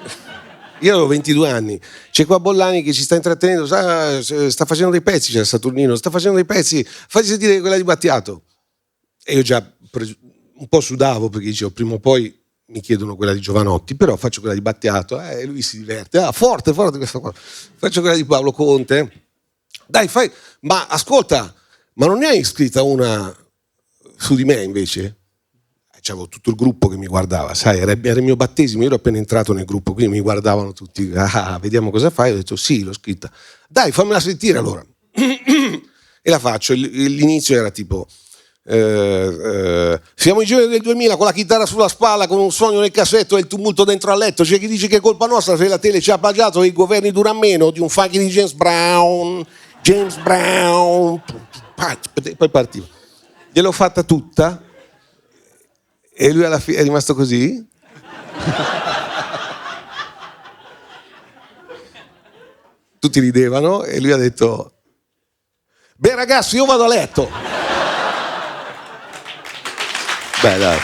io avevo 22 anni, c'è qua Bollani che ci sta intrattenendo, sta facendo dei pezzi, c'è Saturnino, sta facendo dei pezzi, fagli sentire quella di Battiato. E io già un po' sudavo perché dicevo prima o poi mi chiedono quella di Giovanotti, però faccio quella di Battiato e lui si diverte. Forte questa cosa. Faccio quella di Paolo Conte. Dai, fai. Ma ascolta, ma non ne hai scritta una su di me invece? C'avevo tutto il gruppo che mi guardava, sai, era il mio battesimo, io ero appena entrato nel gruppo, quindi mi guardavano tutti, vediamo cosa fai. Ho detto sì, l'ho scritta. Dai, fammela sentire allora. E la faccio. L'inizio era tipo... siamo i giorni del 2000 con la chitarra sulla spalla, con un sogno nel cassetto e il tumulto dentro al letto. C'è chi dice che è colpa nostra se la tele ci ha plagiato e i governi durano meno di un funky di James Brown. Poi partiva, gliel'ho fatta tutta e lui alla fine è rimasto così. Tutti ridevano e lui ha detto: beh ragazzi, io vado a letto. Beh, dai.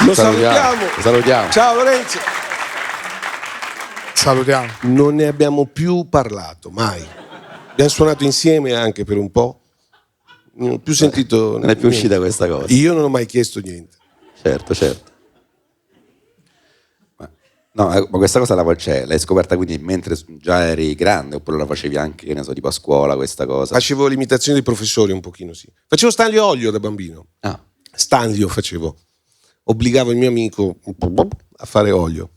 Lo salutiamo. Ciao Lorenzo. Salutiamo. Non ne abbiamo più parlato, mai. Abbiamo suonato insieme anche per un po'. Non ho più sentito. Non è più uscita questa cosa. Io non ho mai chiesto niente. Certo. Ma questa cosa l'hai scoperta quindi mentre già eri grande oppure la facevi anche, che ne so, tipo a scuola questa cosa? Facevo l'imitazione dei professori un pochino, sì. Facevo Stanlio Olio da bambino. Stanlio facevo. Obbligavo il mio amico a fare Olio.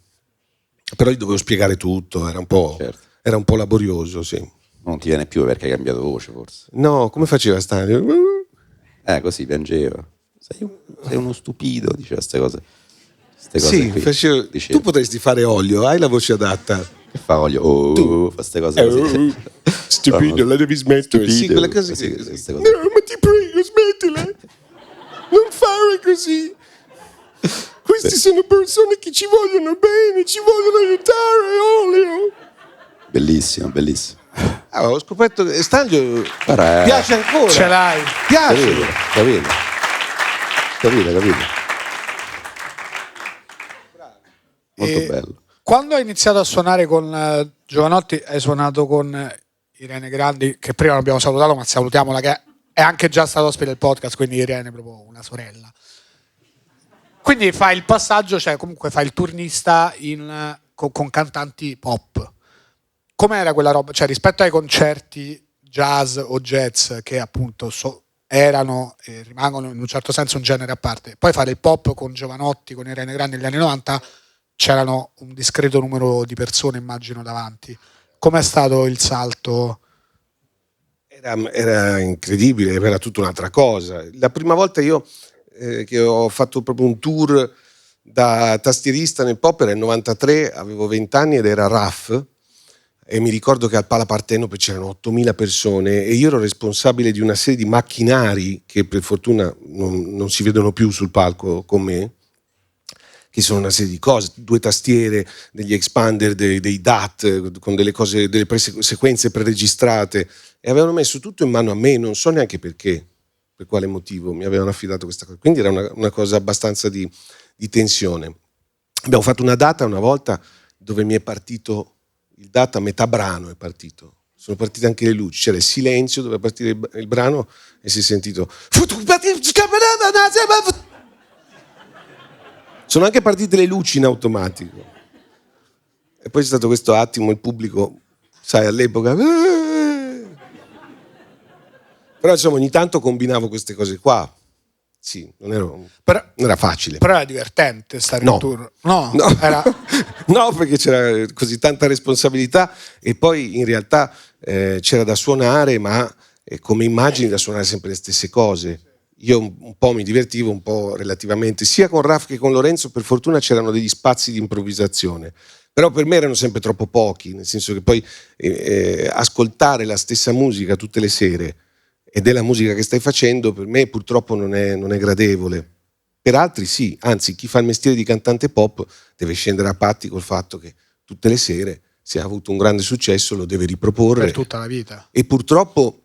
Però gli dovevo spiegare tutto, era un po' laborioso, sì. Non ti viene più perché hai cambiato voce forse? No, come faceva Stanlio? Così piangeva. Sei uno stupido, diceva queste cose. Sì, tu potresti fare Olio, hai la voce adatta. Che fa voglio fa queste cose così. Stupido, la devi smettere. Sì, quelle cose così. No, ma ti prego, smettila. Non fare così. Queste sono persone che ci vogliono bene, ci vogliono aiutare, Olio. Bellissimo, bellissimo. Ho scoperto che Stanlio piace ancora. Ce l'hai. Piace. Capito. Molto bello. Quando hai iniziato a suonare con Jovanotti, hai suonato con Irene Grandi, che prima non abbiamo salutato, ma salutiamola, che è anche già stata ospite del podcast, quindi Irene è proprio una sorella. Quindi fai il passaggio, cioè comunque fai il turnista con cantanti pop. Com'era quella roba? Cioè rispetto ai concerti jazz o jazz che appunto erano e rimangono in un certo senso un genere a parte, poi fare il pop con Jovanotti, con Irene Grandi negli anni 90, c'erano un discreto numero di persone, immagino, davanti. Com'è stato il salto? Era incredibile, era tutta un'altra cosa. La prima volta io che ho fatto proprio un tour da tastierista nel pop era nel 93, avevo 20 anni ed era RAF, e mi ricordo che al Pala Partenope c'erano 8.000 persone e io ero responsabile di una serie di macchinari che per fortuna non si vedono più sul palco con me, che sono una serie di cose, 2 tastiere, degli expander, dei DAT con delle cose, delle sequenze preregistrate, e avevano messo tutto in mano a me, non so neanche perché, per quale motivo mi avevano affidato questa cosa, quindi era una cosa abbastanza di tensione. Abbiamo fatto una data una volta dove mi è partito il DAT a metà brano, è partito, sono partite anche le luci, c'era il silenzio, doveva partire il brano e si è sentito sono anche partite le luci in automatico e poi c'è stato questo attimo, il pubblico, sai, all'epoca però insomma ogni tanto combinavo queste cose qua. Sì, non era facile. Però era divertente stare in tour. No. No, perché c'era così tanta responsabilità e poi in realtà c'era da suonare, ma come immagini da suonare sempre le stesse cose. Io un po' mi divertivo, un po' relativamente, sia con Raf che con Lorenzo, per fortuna c'erano degli spazi di improvvisazione. Però per me erano sempre troppo pochi, nel senso che poi ascoltare la stessa musica tutte le sere ed è la musica che stai facendo, per me purtroppo non è gradevole. Per altri sì, anzi chi fa il mestiere di cantante pop deve scendere a patti col fatto che tutte le sere, se ha avuto un grande successo, lo deve riproporre. Per tutta la vita. E purtroppo,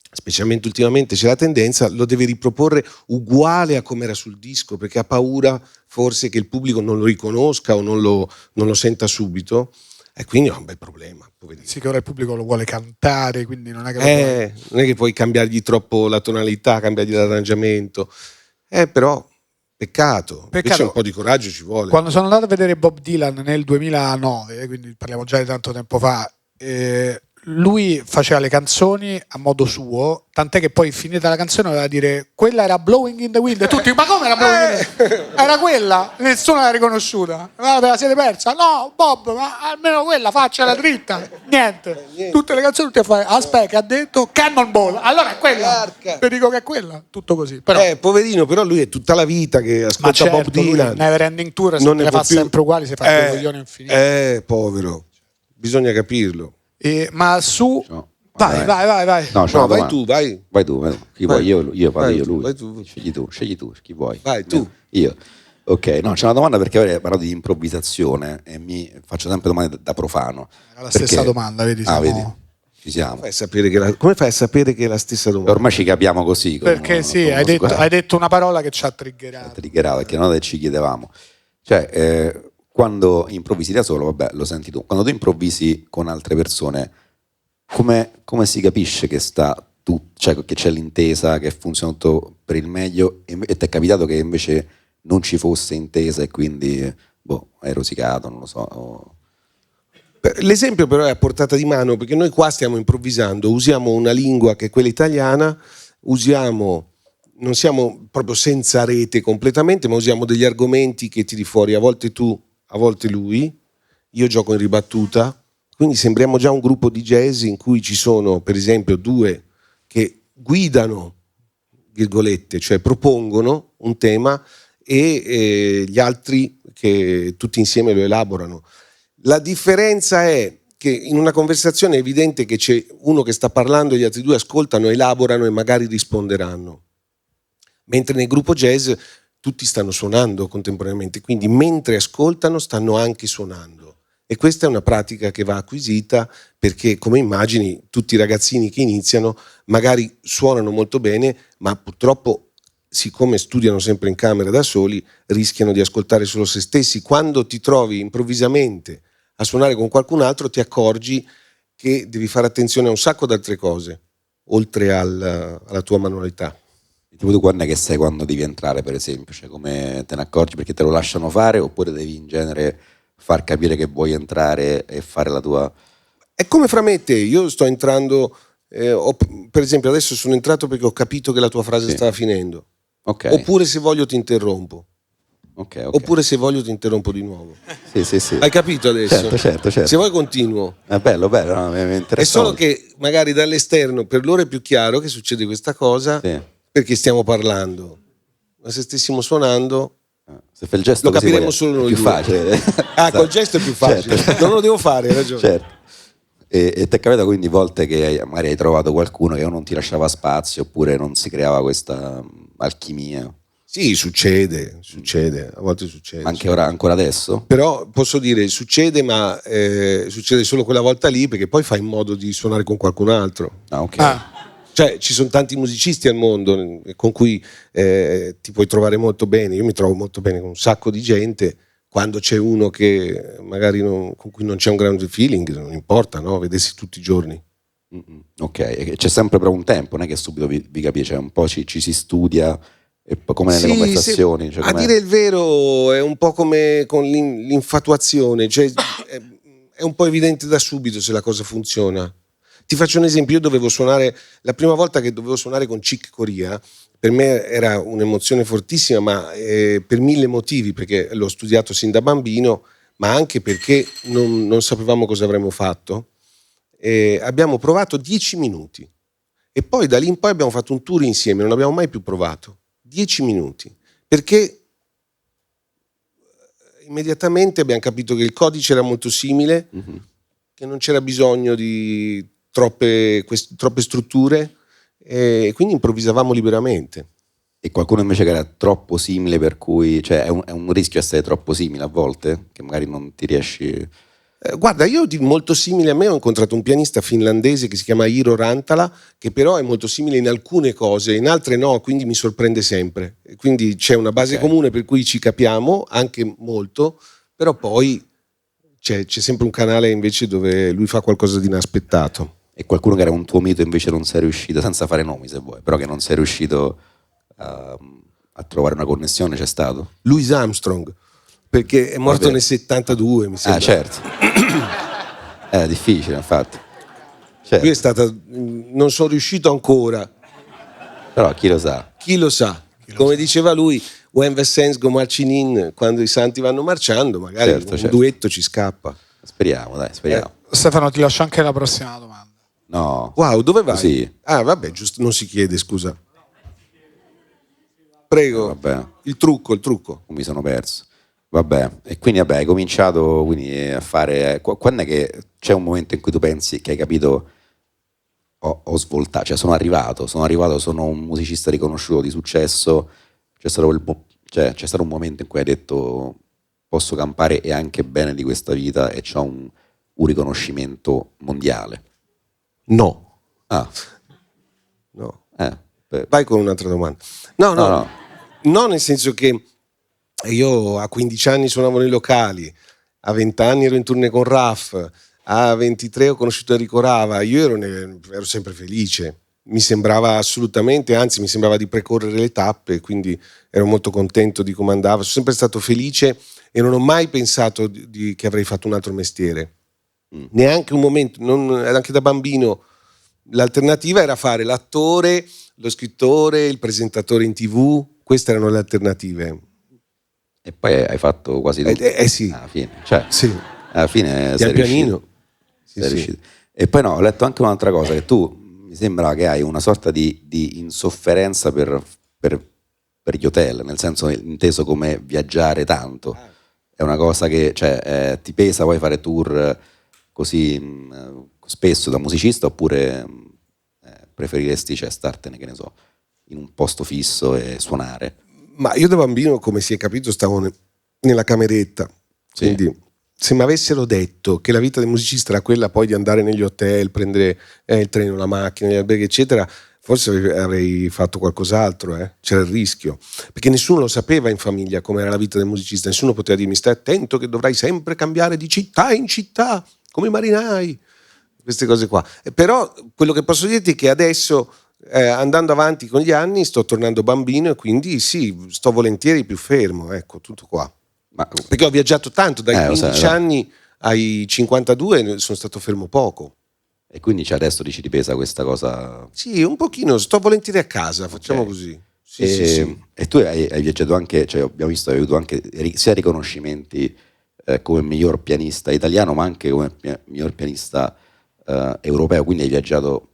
specialmente ultimamente, c'è la tendenza, lo deve riproporre uguale a come era sul disco, perché ha paura forse che il pubblico non lo riconosca o non lo senta subito. E quindi è un bel problema. Sì, che ora il pubblico lo vuole cantare, quindi non è che puoi cambiargli troppo la tonalità, cambiargli l'arrangiamento. Però peccato. Invece un po' di coraggio ci vuole. Quando sono andato a vedere Bob Dylan nel 2009, quindi parliamo già di tanto tempo fa, lui faceva le canzoni a modo suo, tant'è che poi finita la canzone aveva dire quella era Blowing in the Wind e tutti ma come era Blowing in the Wind? Era quella, nessuno l'ha riconosciuta. Ve la siete persa? No Bob, ma almeno quella faccela dritta. Niente. Tutte le canzoni tutte a fare aspetta che ha detto Cannonball, allora è quella, ti dico che è quella, tutto così. Però, poverino, però lui è tutta la vita che ascolta Bob Dylan. Never Ending Tour, se non le fa più sempre uguali si fa dei coglioni infiniti. Povero, bisogna capirlo. Ma su vai. No, vai tu. Chi vuoi? Io vado io, lui. Vai tu. Scegli tu, chi vuoi? Vai tu. Io. Ok, no, c'è una domanda perché avrei parlato di improvvisazione e mi faccio sempre domande da profano. Era la stessa domanda, vedi? Vedi? Ci siamo. Come fai a sapere che è la stessa domanda? Ormai ci capiamo così. Perché sì, hai detto una parola che ci ha triggerato. Perché non ci chiedevamo. Cioè, quando improvvisi da solo, vabbè, lo senti tu. Quando tu improvvisi con altre persone, come si capisce che cioè che c'è l'intesa, che funziona tutto per il meglio e ti è capitato che invece non ci fosse intesa e quindi hai rosicato, non lo so. L'esempio però è a portata di mano, perché noi qua stiamo improvvisando, usiamo una lingua che è quella italiana, non siamo proprio senza rete completamente, ma usiamo degli argomenti che tiri fuori a volte tu, a volte lui, io gioco in ribattuta, quindi sembriamo già un gruppo di jazz in cui ci sono per esempio 2 che guidano, virgolette, cioè propongono un tema e gli altri che tutti insieme lo elaborano. La differenza è che in una conversazione è evidente che c'è uno che sta parlando e gli altri due ascoltano, elaborano e magari risponderanno. Mentre nel gruppo jazz tutti stanno suonando contemporaneamente, quindi mentre ascoltano stanno anche suonando. E questa è una pratica che va acquisita perché, come immagini, tutti i ragazzini che iniziano magari suonano molto bene, ma purtroppo, siccome studiano sempre in camera da soli, rischiano di ascoltare solo se stessi. Quando ti trovi improvvisamente a suonare con qualcun altro ti accorgi che devi fare attenzione a un sacco di altre cose, oltre alla tua manualità. Tipo tu quando è che sai quando devi entrare, per esempio? Cioè, come te ne accorgi? Perché te lo lasciano fare oppure devi in genere far capire che vuoi entrare e fare la tua... È come fra me e te, io sto entrando, per esempio adesso sono entrato perché ho capito che la tua frase stava finendo. Okay. Oppure se voglio ti interrompo. Okay. Oppure se voglio ti interrompo di nuovo. Sì. Hai capito adesso? Certo. Se vuoi continuo. È bello, no, mi interessa. È solo che magari dall'esterno per loro è più chiaro che succede questa cosa perché stiamo parlando. Ma se stessimo suonando... Se fai il gesto lo capiremo solo noi. È più facile. Col gesto è più facile. Certo. Non lo devo fare, hai ragione. Certo. E ti è capitato quindi volte che magari hai trovato qualcuno che non ti lasciava spazio oppure non si creava questa alchimia? Sì, succede, a volte succede. Ma anche ora, ancora adesso? Però posso dire, succede, ma succede solo quella volta lì perché poi fai in modo di suonare con qualcun altro. Cioè, ci sono tanti musicisti al mondo con cui ti puoi trovare molto bene. Io mi trovo molto bene con un sacco di gente. Quando c'è uno che magari con cui non c'è un grande feeling, non importa, no? Vedersi tutti i giorni. Ok, c'è sempre però un tempo, non è che subito vi capisce, cioè un po' ci si studia, e poi come nelle conversazioni. Cioè, a dire il vero è un po' come con l'infatuazione, cioè è un po' evidente da subito se la cosa funziona. Ti faccio un esempio, io dovevo suonare, la prima volta che dovevo suonare con Chick Corea, per me era un'emozione fortissima, ma per mille motivi, perché l'ho studiato sin da bambino, ma anche perché non sapevamo cosa avremmo fatto. Abbiamo provato 10 minuti e poi da lì in poi abbiamo fatto un tour insieme, non abbiamo mai più provato. 10 minuti, perché immediatamente abbiamo capito che il codice era molto simile, che non c'era bisogno di troppe strutture e quindi improvvisavamo liberamente. E qualcuno invece che era troppo simile, per cui cioè è un rischio essere troppo simile a volte, che magari non ti riesci... Guarda, io molto simile a me ho incontrato un pianista finlandese che si chiama Iiro Rantala, che però è molto simile in alcune cose, in altre no, quindi mi sorprende sempre. Quindi c'è una base comune per cui ci capiamo anche molto, però poi c'è sempre un canale invece dove lui fa qualcosa di inaspettato. E qualcuno che era un tuo mito invece non sei riuscito, senza fare nomi se vuoi, però che non sei riuscito a trovare una connessione, c'è stato? Louis Armstrong, perché è morto nel 72, mi sembra. Certo. Era difficile, infatti. Certo. Qui è stata, non sono riuscito ancora. Però chi lo sa? Chi lo sa? Come diceva lui, when the saints go marching in, quando i santi vanno marciando, magari un duetto ci scappa. Speriamo. Stefano, ti lascio anche la prossima domanda. No. Wow, dove vai? Così. Vabbè, giusto, non si chiede, scusa. Prego. Vabbè. Il trucco. Mi sono perso. Vabbè, e quindi hai cominciato a fare... Quando è che c'è un momento in cui tu pensi che hai capito ho svoltato, cioè sono arrivato, sono un musicista riconosciuto di successo, c'è stato un momento in cui hai detto posso campare e anche bene di questa vita e c'ho un riconoscimento mondiale? No. No. Vai con un'altra domanda. No, nel senso che io a 15 anni suonavo nei locali, a 20 anni ero in tournée con Raff, a 23 ho conosciuto Enrico Rava, io ero sempre felice, mi sembrava assolutamente, anzi mi sembrava di precorrere le tappe, quindi ero molto contento di come andava, sono sempre stato felice e non ho mai pensato che avrei fatto un altro mestiere, neanche un momento, anche da bambino l'alternativa era fare l'attore, lo scrittore, il presentatore in TV, queste erano le alternative. E poi hai fatto quasi tutto. Sì. Alla fine, cioè, sì. Alla fine sei riuscito. Sei riuscito. E poi ho letto anche un'altra cosa, che tu mi sembra che hai una sorta di insofferenza per gli hotel, nel senso inteso come viaggiare tanto. è una cosa che ti pesa poi fare tour così spesso da musicista, oppure preferiresti startene, che ne so, in un posto fisso e suonare? Ma io da bambino, come si è capito, stavo nella cameretta, quindi se mi avessero detto che la vita del musicista era quella poi di andare negli hotel, prendere il treno, la macchina, gli alberghi eccetera, forse avrei fatto qualcos'altro, c'era il rischio, perché nessuno lo sapeva in famiglia come era la vita del musicista, nessuno poteva dirmi stai attento che dovrai sempre cambiare di città in città come i marinai, queste cose qua. Però quello che posso dirti è che adesso andando avanti con gli anni sto tornando bambino e quindi sì, sto volentieri più fermo, ecco, tutto qua. Perché ho viaggiato tanto, dai 15 anni ai 52 sono stato fermo poco. E quindi adesso ti pesa questa cosa? Sì, un pochino, sto volentieri a casa, facciamo così. Sì. E tu hai viaggiato anche, abbiamo visto che hai avuto anche sia riconoscimenti come miglior pianista italiano, ma anche come miglior pianista europeo, quindi hai viaggiato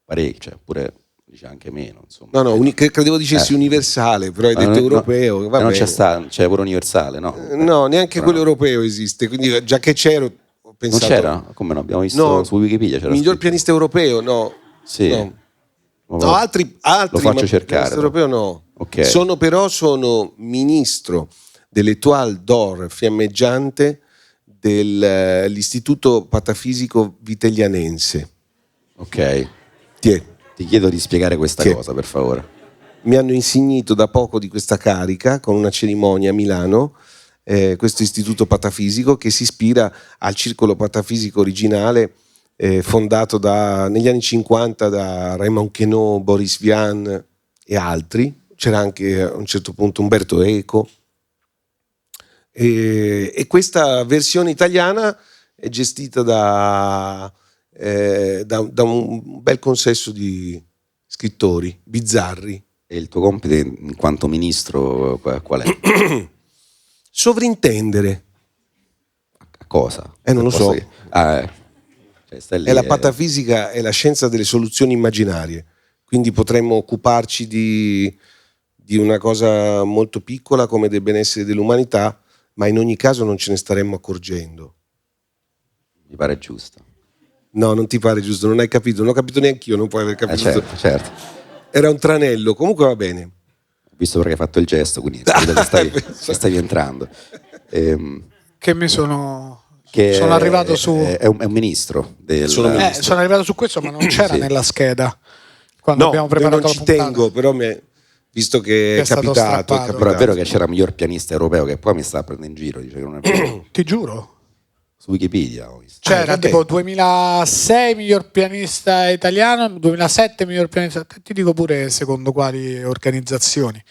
parecchio, pure dice anche meno, insomma. No, credevo dicessi universale, però hai detto europeo. Va non c'è pure universale, no? No, neanche quello europeo esiste, quindi già che c'ero ho pensato... Non c'era? Come no? Abbiamo visto su Wikipedia c'era miglior pianista europeo, no. Sì. No, altri lo faccio cercare. Pianista europeo no. Okay. Sono ministro dell'Étoile d'Or fiammeggiante dell'Istituto Patafisico Vitellianense. Ok. Ti chiedo di spiegare questa cosa, per favore. Mi hanno insignito da poco di questa carica con una cerimonia a Milano, questo istituto patafisico che si ispira al circolo patafisico originale fondato negli anni 50 da Raymond Queneau, Boris Vian e altri. C'era anche a un certo punto Umberto Eco. E questa versione italiana è gestita da un bel consesso di scrittori bizzarri. E il tuo compito in quanto ministro qual è? Sovrintendere. A cosa? Non lo so. Stai lì, è la patafisica, è la scienza delle soluzioni immaginarie. Quindi potremmo occuparci di una cosa molto piccola come del benessere dell'umanità, ma in ogni caso non ce ne staremmo accorgendo. Mi pare giusto. No, non ti pare giusto, non hai capito, non ho capito neanche io, non puoi aver capito. Certo. Era un tranello, comunque va bene. Visto perché hai fatto il gesto, quindi stavi entrando. Che mi sono arrivato su... È un ministro. Sono arrivato su questo, ma non c'era nella scheda. Quando abbiamo preparato non ci tengo, però visto che è capitato. Però è vero che c'era miglior pianista europeo, che poi mi sta prendendo in giro, dice che non è vero. Ti giuro. Su Wikipedia ho visto. C'era tipo 2006 miglior pianista italiano, 2007 miglior pianista, ti dico pure secondo quali organizzazioni.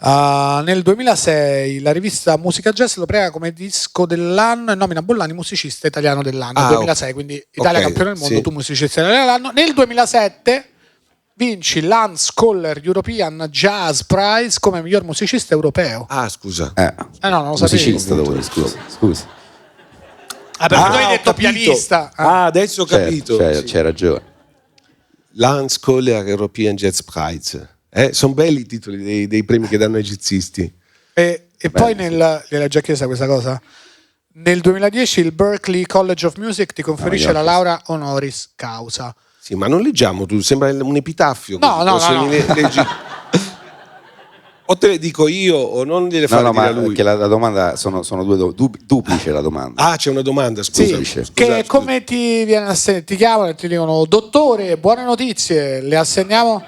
Nel 2006 la rivista Musica Jazz lo premia come disco dell'anno e nomina Bollani musicista italiano dell'anno. Nel 2006, quindi Italia campione del mondo, tu musicista italiano dell'anno. Nel 2007 vinci l'Hans Koller European Jazz Prize come miglior musicista europeo. Scusa. No, non lo sapevo. Musicista, scusa. Perché tu hai detto pianista. Adesso ho capito. C'hai ragione. L'Hans Koller European Jazz Prize. Sono belli i titoli dei premi che danno ai jazzisti. E poi gliel'hai già chiesta questa cosa? Nel 2010 il Berklee College of Music ti conferisce la laurea honoris causa. Sì, ma non leggiamo, tu sembra un epitaffio. No. Leggi... O te le dico io o non gliele fare dire a lui. Che la domanda sono due duplice la domanda. C'è una domanda, scusa. Sì, che come ti viene ti chiamano e ti dicono dottore, buone notizie, le assegniamo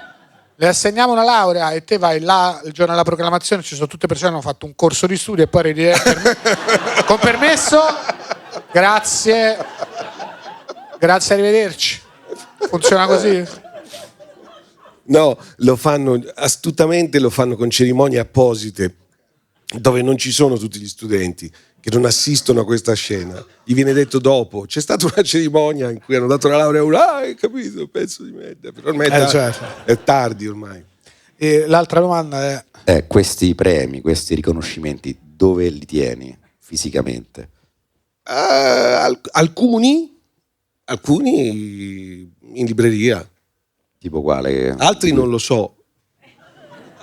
una laurea e te vai là il giorno della proclamazione, ci sono tutte persone che hanno fatto un corso di studio e poi con permesso, grazie, arrivederci. Funziona così? No, lo fanno astutamente, lo fanno con cerimonie apposite dove non ci sono tutti gli studenti che non assistono a questa scena. Gli viene detto dopo, c'è stata una cerimonia in cui hanno dato la laurea a uno, hai capito, pezzo di merda, però ormai è tardi ormai. E l'altra domanda è questi premi, questi riconoscimenti, dove li tieni fisicamente? Alcuni in libreria. Tipo quale? Altri non lo so.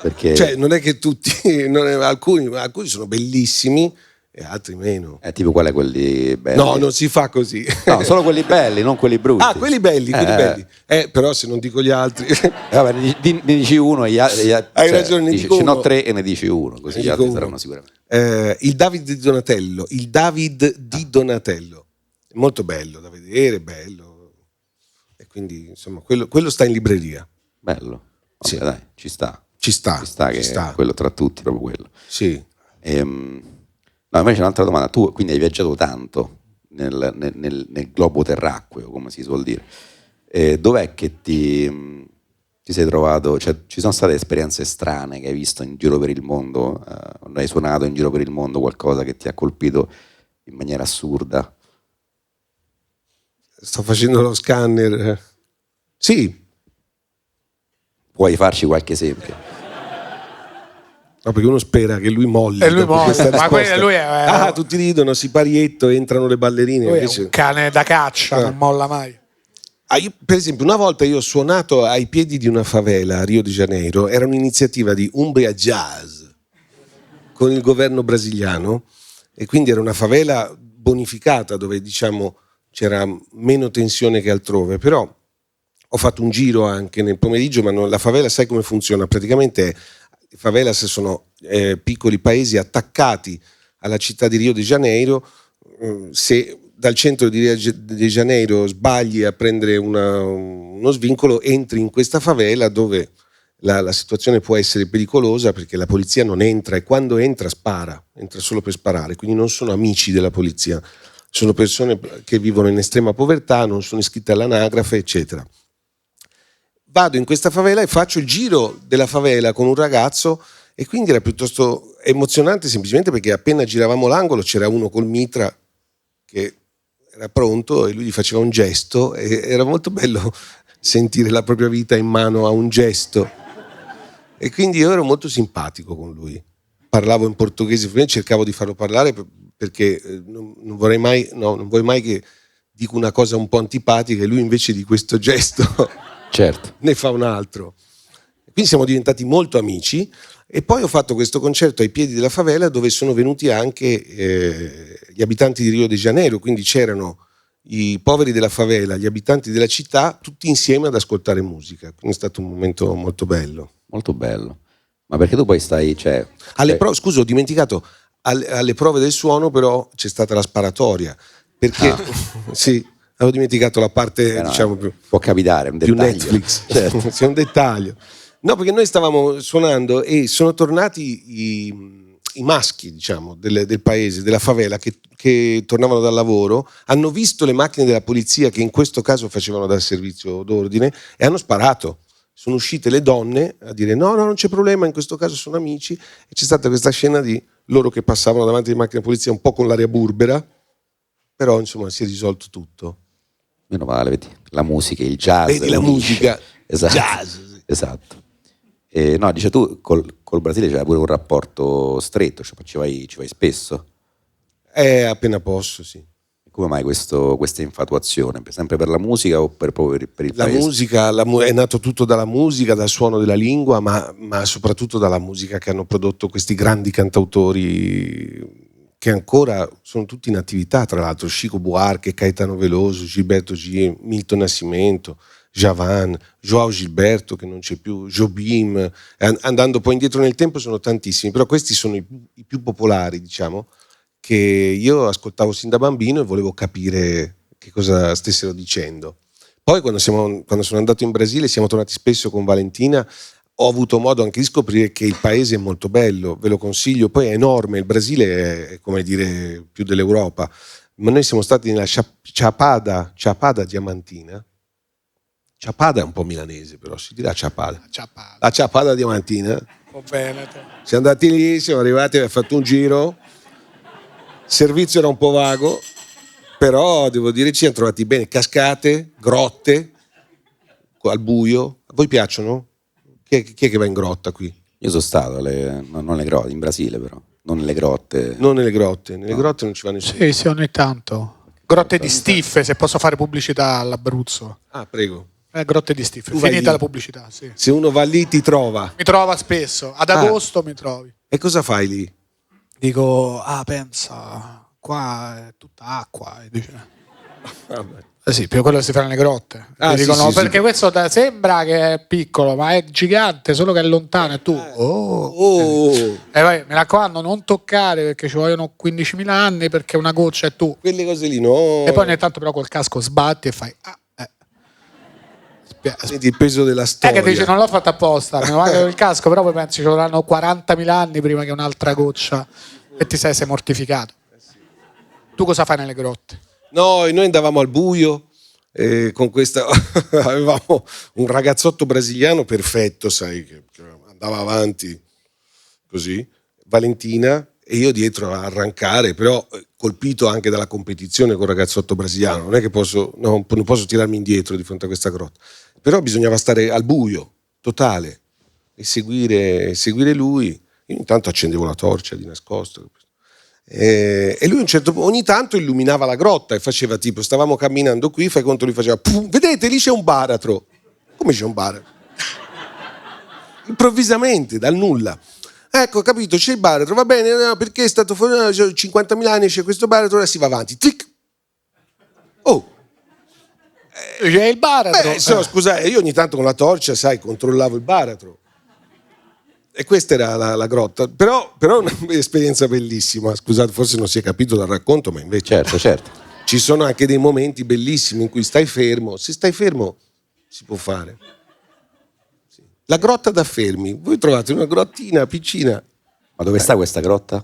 Perché? Non è che tutti, alcuni sono bellissimi e altri meno. Tipo qual è quelli belli? No, non si fa così. No, solo quelli belli, non quelli brutti. Ah, quelli belli. Però se non dico gli altri. Vabbè, ne dici uno e gli altri. Hai ragione, ne dico ce uno. n'ho 3 e ne dici uno, così gli altri saranno sicuramente. Il David di Donatello. Il David di Donatello. Molto bello da vedere, bello. E quindi, insomma, quello sta in libreria. Bello. Vabbè, sì. Dai, ci sta. Ci sta che è quello tra tutti, proprio quello. Sì. No, invece c'è un'altra domanda. Tu quindi hai viaggiato tanto nel globo terracqueo, come si suol dire. Dov'è che ti sei trovato? Cioè, ci sono state esperienze strane che hai visto in giro per il mondo? Hai suonato in giro per il mondo qualcosa che ti ha colpito in maniera assurda? Sto facendo lo scanner. Sì. Puoi farci qualche esempio? No, perché uno spera che lui molli. E lui molla, ma lui è... tutti ridono, siparietto, entrano le ballerine. Lui invece... è un cane da caccia, non molla mai. Per esempio, una volta io ho suonato ai piedi di una favela a Rio de Janeiro, era un'iniziativa di Umbria Jazz con il governo brasiliano, e quindi era una favela bonificata dove, diciamo, c'era meno tensione che altrove, però ho fatto un giro anche nel pomeriggio, ma la favela sai come funziona? Praticamente favelas sono piccoli paesi attaccati alla città di Rio de Janeiro. Se dal centro di Rio de Janeiro sbagli a prendere uno svincolo, entri in questa favela dove la situazione può essere pericolosa perché la polizia non entra, e quando entra spara, entra solo per sparare, quindi non sono amici della polizia, sono persone che vivono in estrema povertà, non sono iscritte all'anagrafe, eccetera. Vado in questa favela e faccio il giro della favela con un ragazzo, e quindi era piuttosto emozionante, semplicemente perché appena giravamo l'angolo c'era uno col mitra che era pronto e lui gli faceva un gesto, e era molto bello sentire la propria vita in mano a un gesto, e quindi io ero molto simpatico con lui. Parlavo in portoghese, cercavo di farlo parlare perché non vorrei mai che dico una cosa un po' antipatica e lui invece di questo gesto certo. ne fa un altro. Quindi siamo diventati molto amici, e poi ho fatto questo concerto ai piedi della favela dove sono venuti anche gli abitanti di Rio de Janeiro, quindi c'erano i poveri della favela, gli abitanti della città, tutti insieme ad ascoltare musica. Quindi è stato un momento molto bello. Molto bello. Ma perché tu poi stai... Scusa, ho dimenticato, alle prove del suono però c'è stata la sparatoria, perché sì, avevo dimenticato la parte, diciamo, più... Può capitare, un dettaglio. Più Netflix, certo. C'è un dettaglio. No, perché noi stavamo suonando e sono tornati i maschi, diciamo, del paese, della favela, che tornavano dal lavoro, hanno visto le macchine della polizia che in questo caso facevano da servizio d'ordine e hanno sparato. Sono uscite le donne a dire no, non c'è problema, in questo caso sono amici, e c'è stata questa scena di loro che passavano davanti alle macchine della polizia un po' con l'aria burbera, però insomma si è risolto tutto. Meno male, vedi, la musica, il jazz. Vedi la musica, esatto. Jazz. Esatto. No, dice tu col Brasile c'era pure un rapporto stretto, cioè ci vai spesso? Appena posso, sì. Come mai questa infatuazione? Sempre per la musica o per il paese? La musica, è nato tutto dalla musica, dal suono della lingua, ma soprattutto dalla musica che hanno prodotto questi grandi cantautori che ancora sono tutti in attività, tra l'altro Chico Buarque, Caetano Veloso, Gilberto Gil, Milton Nascimento, Djavan, João Gilberto che non c'è più, Jobim, andando poi indietro nel tempo sono tantissimi, però questi sono i più popolari, diciamo, che io ascoltavo sin da bambino e volevo capire che cosa stessero dicendo. Poi quando sono andato in Brasile, siamo tornati spesso con Valentina, ho avuto modo anche di scoprire che il paese è molto bello, ve lo consiglio, poi è enorme, il Brasile è come dire più dell'Europa, ma noi siamo stati nella Chapada Diamantina. Chapada è un po' milanese, però si dirà Chapada. La Chapada Diamantina. Oh, Veneto. Siamo andati lì, siamo arrivati, abbiamo fatto un giro, il servizio era un po' vago, però devo dire ci siamo trovati bene, cascate, grotte, al buio. A voi piacciono? Chi è che va in grotta qui? Io sono stato, non le grotte, in Brasile però, non nelle grotte. Non nelle grotte, grotte non ci va nessuno. Sì, ogni tanto. Grotte di Stiffe, se posso fare pubblicità all'Abruzzo. Ah, prego. Grotte di Stiffe, finita la pubblicità, sì. Se uno va lì ti trova. Mi trova spesso, ad agosto mi trovi. E cosa fai lì? Dico, pensa, qua è tutta acqua. E dice, sì, più quello che si fa nelle grotte. Dicono, sì, perché questo sembra che è piccolo, ma è gigante, solo che è lontano. E tu, E vai, mi raccomando, non toccare perché ci vogliono 15.000 anni perché una goccia è tu. Quelle cose lì, no. E poi ogni tanto però col casco sbatti e fai, Senti il peso della storia. Che dici non l'ho fatto apposta, mi manca il casco, però poi pensi ci vorranno 40.000 anni prima che un'altra goccia e ti sei mortificato. Tu cosa fai nelle grotte? No, noi andavamo al buio con questa avevamo un ragazzotto brasiliano perfetto, sai, che andava avanti così, Valentina, e io dietro a arrancare, però colpito anche dalla competizione col ragazzotto brasiliano, non è che non posso tirarmi indietro di fronte a questa grotta, però bisognava stare al buio totale e seguire lui. Io intanto accendevo la torcia di nascosto e lui ogni tanto illuminava la grotta e faceva tipo, stavamo camminando qui, fai conto, lui faceva vedete lì c'è un baratro. Come c'è un baratro? Improvvisamente dal nulla, ecco, capito, c'è il baratro, va bene, no, perché è stato fuori 50.000 anni, c'è questo baratro, ora si va avanti, tic. C'è il baratro. Scusate, io ogni tanto con la torcia, sai, controllavo il baratro. E questa era la grotta, però è un'esperienza bellissima. Scusate, forse non si è capito dal racconto, ma invece certo. Ci sono anche dei momenti bellissimi in cui stai fermo. Se stai fermo si può fare. Sì. La grotta da fermi. Voi trovate una grottina piccina. Ma dove sta questa grotta?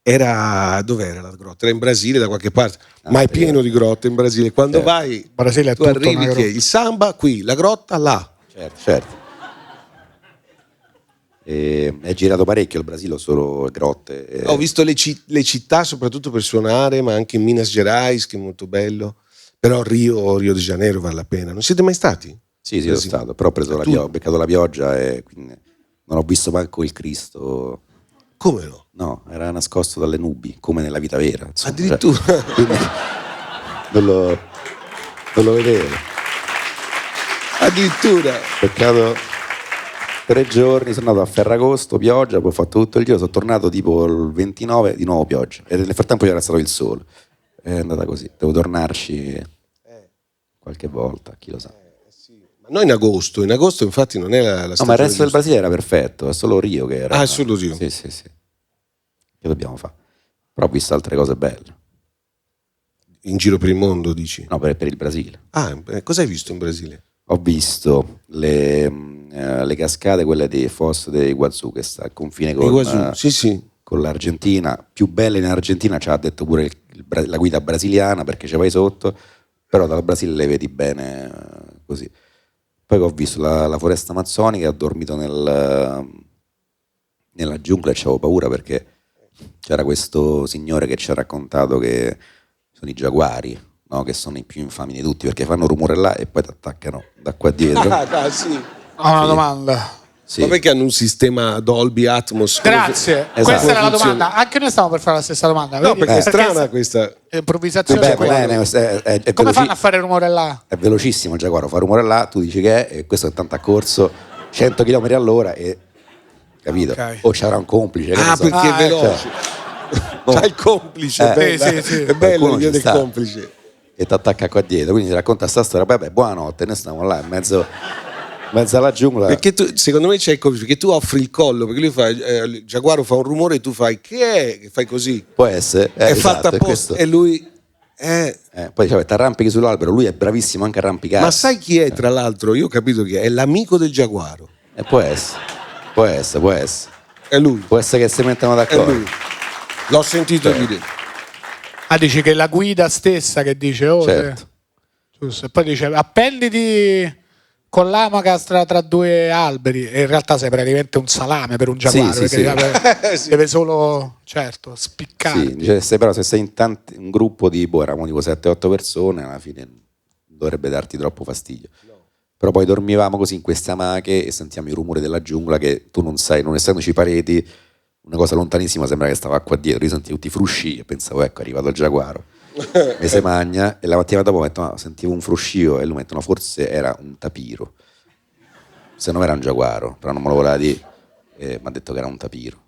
Dov'era la grotta? Era in Brasile da qualche parte, ma è pieno di grotte in Brasile. Quando vai, Brasile è tu tutto arrivi che il samba qui, la grotta là. Certo. È girato parecchio il Brasile, solo grotte. Ho visto le città soprattutto per suonare, ma anche in Minas Gerais, che è molto bello. Però Rio de Janeiro vale la pena. Non siete mai stati? Sì, sono stato, però ho beccato la pioggia e quindi non ho visto manco il Cristo. Come no? No, era nascosto dalle nubi, come nella vita vera. Insomma. Addirittura? Non lo vedevo. Addirittura? Peccato. 3 giorni, sono andato a Ferragosto, pioggia, poi ho fatto tutto il giro, sono tornato tipo il 29, di nuovo pioggia. E nel frattempo c'era stato il sole. È andata così, devo tornarci qualche volta, chi lo sa. Sì. Ma no, in agosto infatti non è la stagione. No, ma il resto del Brasile era perfetto, è solo Rio che era. Ah, è solo Rio? Sì. Che dobbiamo fare? Però ho visto altre cose belle. In giro per il mondo, dici? No, per il Brasile. Cosa hai visto in Brasile? Ho visto le cascate, quelle dei Foz de Iguazú, che sta al confine con l'Argentina. Più belle in Argentina, ci ha detto pure la guida brasiliana, perché ci vai sotto, però dal Brasile le vedi bene così. Poi ho visto la foresta amazzonica, ho dormito nella giungla e c'avevo paura perché c'era questo signore che ci ha raccontato che sono i giaguari, no? Che sono i più infami di tutti perché fanno rumore là e poi ti attaccano da qua dietro. Sì. Ho una domanda. Sì. Ma perché hanno un sistema Dolby Atmos? Grazie, esatto. Questa era la domanda. Anche noi stiamo per fare la stessa domanda. No, perché è strana questa improvvisazione. Come fanno a fare rumore là? È velocissimo il giaguaro, fa rumore là, tu dici che è, e questo è tanto a corso 100 km all'ora e capito? Okay. O c'era un complice. Perché è veloce. C'ha il complice, sì. È bello l'idea del complice. E ti attacca qua dietro, quindi ti racconta sta storia, vabbè, buonanotte, noi stiamo là in mezzo alla giungla. Perché tu, secondo me c'è il complice, perché tu offri il collo, perché lui fa, il giaguaro fa un rumore e tu fai, che è? Fai così. Può essere. È fatta apposta. E lui... Poi diciamo, ti arrampichi sull'albero, lui è bravissimo anche a arrampicare. Ma sai chi è, tra l'altro? Io ho capito chi è l'amico del giaguaro. Può essere. È lui. Può essere che si mettano d'accordo. È lui. L'ho sentito dire. Dici che è la guida stessa che dice certo. Giusto. E poi dice appenditi con l'amaca tra 2 alberi e in realtà sei praticamente un salame per un giaguaro, sì. Deve solo spiccare. Sì, dice, però se sei un gruppo di eravamo tipo 7-8 persone, alla fine dovrebbe darti troppo fastidio. No. Però poi dormivamo così in queste amache e sentiamo i rumori della giungla che tu non sai, non essendoci pareti, una cosa lontanissima sembra che stava qua dietro. Io sentivo tutti i frusci e pensavo, ecco, è arrivato il giaguaro. Mi si magna e la mattina dopo sentivo un fruscio e lui mette, no, forse era un tapiro. Se non era un giaguaro, però non me lo voleva dire, mi ha detto che era un tapiro.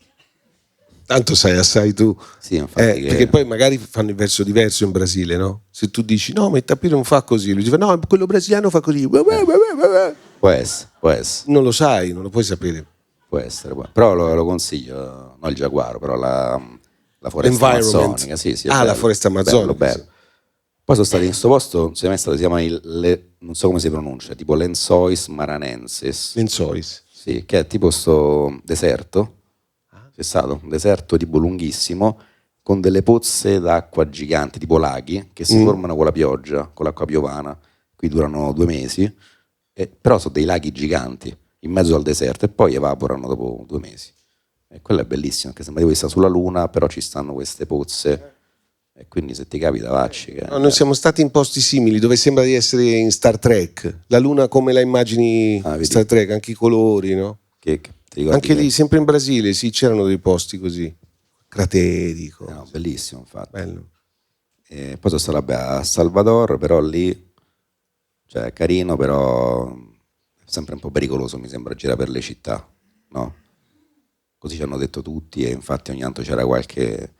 Tanto sai assai tu. Sì, infatti perché poi magari fanno il verso diverso in Brasile, no? Se tu dici no, ma il tapiro non fa così, lui dice no, quello brasiliano fa così. Può essere. Non lo sai, non lo puoi sapere. Può essere, però lo consiglio, non il giaguaro, però la foresta amazzonica. Sì, bello. La foresta amazzonica. Bello. Sì. Poi sono stati in questo posto, non si è mai stato, si chiama non so come si pronuncia, tipo Lençóis Maranhenses. Lençóis. Sì, che è tipo sto deserto. C'è stato un deserto tipo lunghissimo con delle pozze d'acqua giganti, tipo laghi, che si formano con la pioggia, con l'acqua piovana. Qui durano 2 mesi, però sono dei laghi giganti in mezzo al deserto e poi evaporano dopo 2 mesi. E quello è bellissimo, perché sembra di stare sulla Luna, però ci stanno queste pozze. E quindi se ti capita vacci. Noi siamo stati in posti simili dove sembra di essere in Star Trek. La Luna come la immagini Star Trek, anche i colori, no? Anche lì, sempre in Brasile, sì, c'erano dei posti così, crateri. No, bellissimo, infatti. Bello. E poi sono stato a Salvador, però lì, cioè è carino, però è sempre un po' pericoloso, mi sembra, girare per le città, no? Così ci hanno detto tutti, e infatti ogni tanto c'era qualche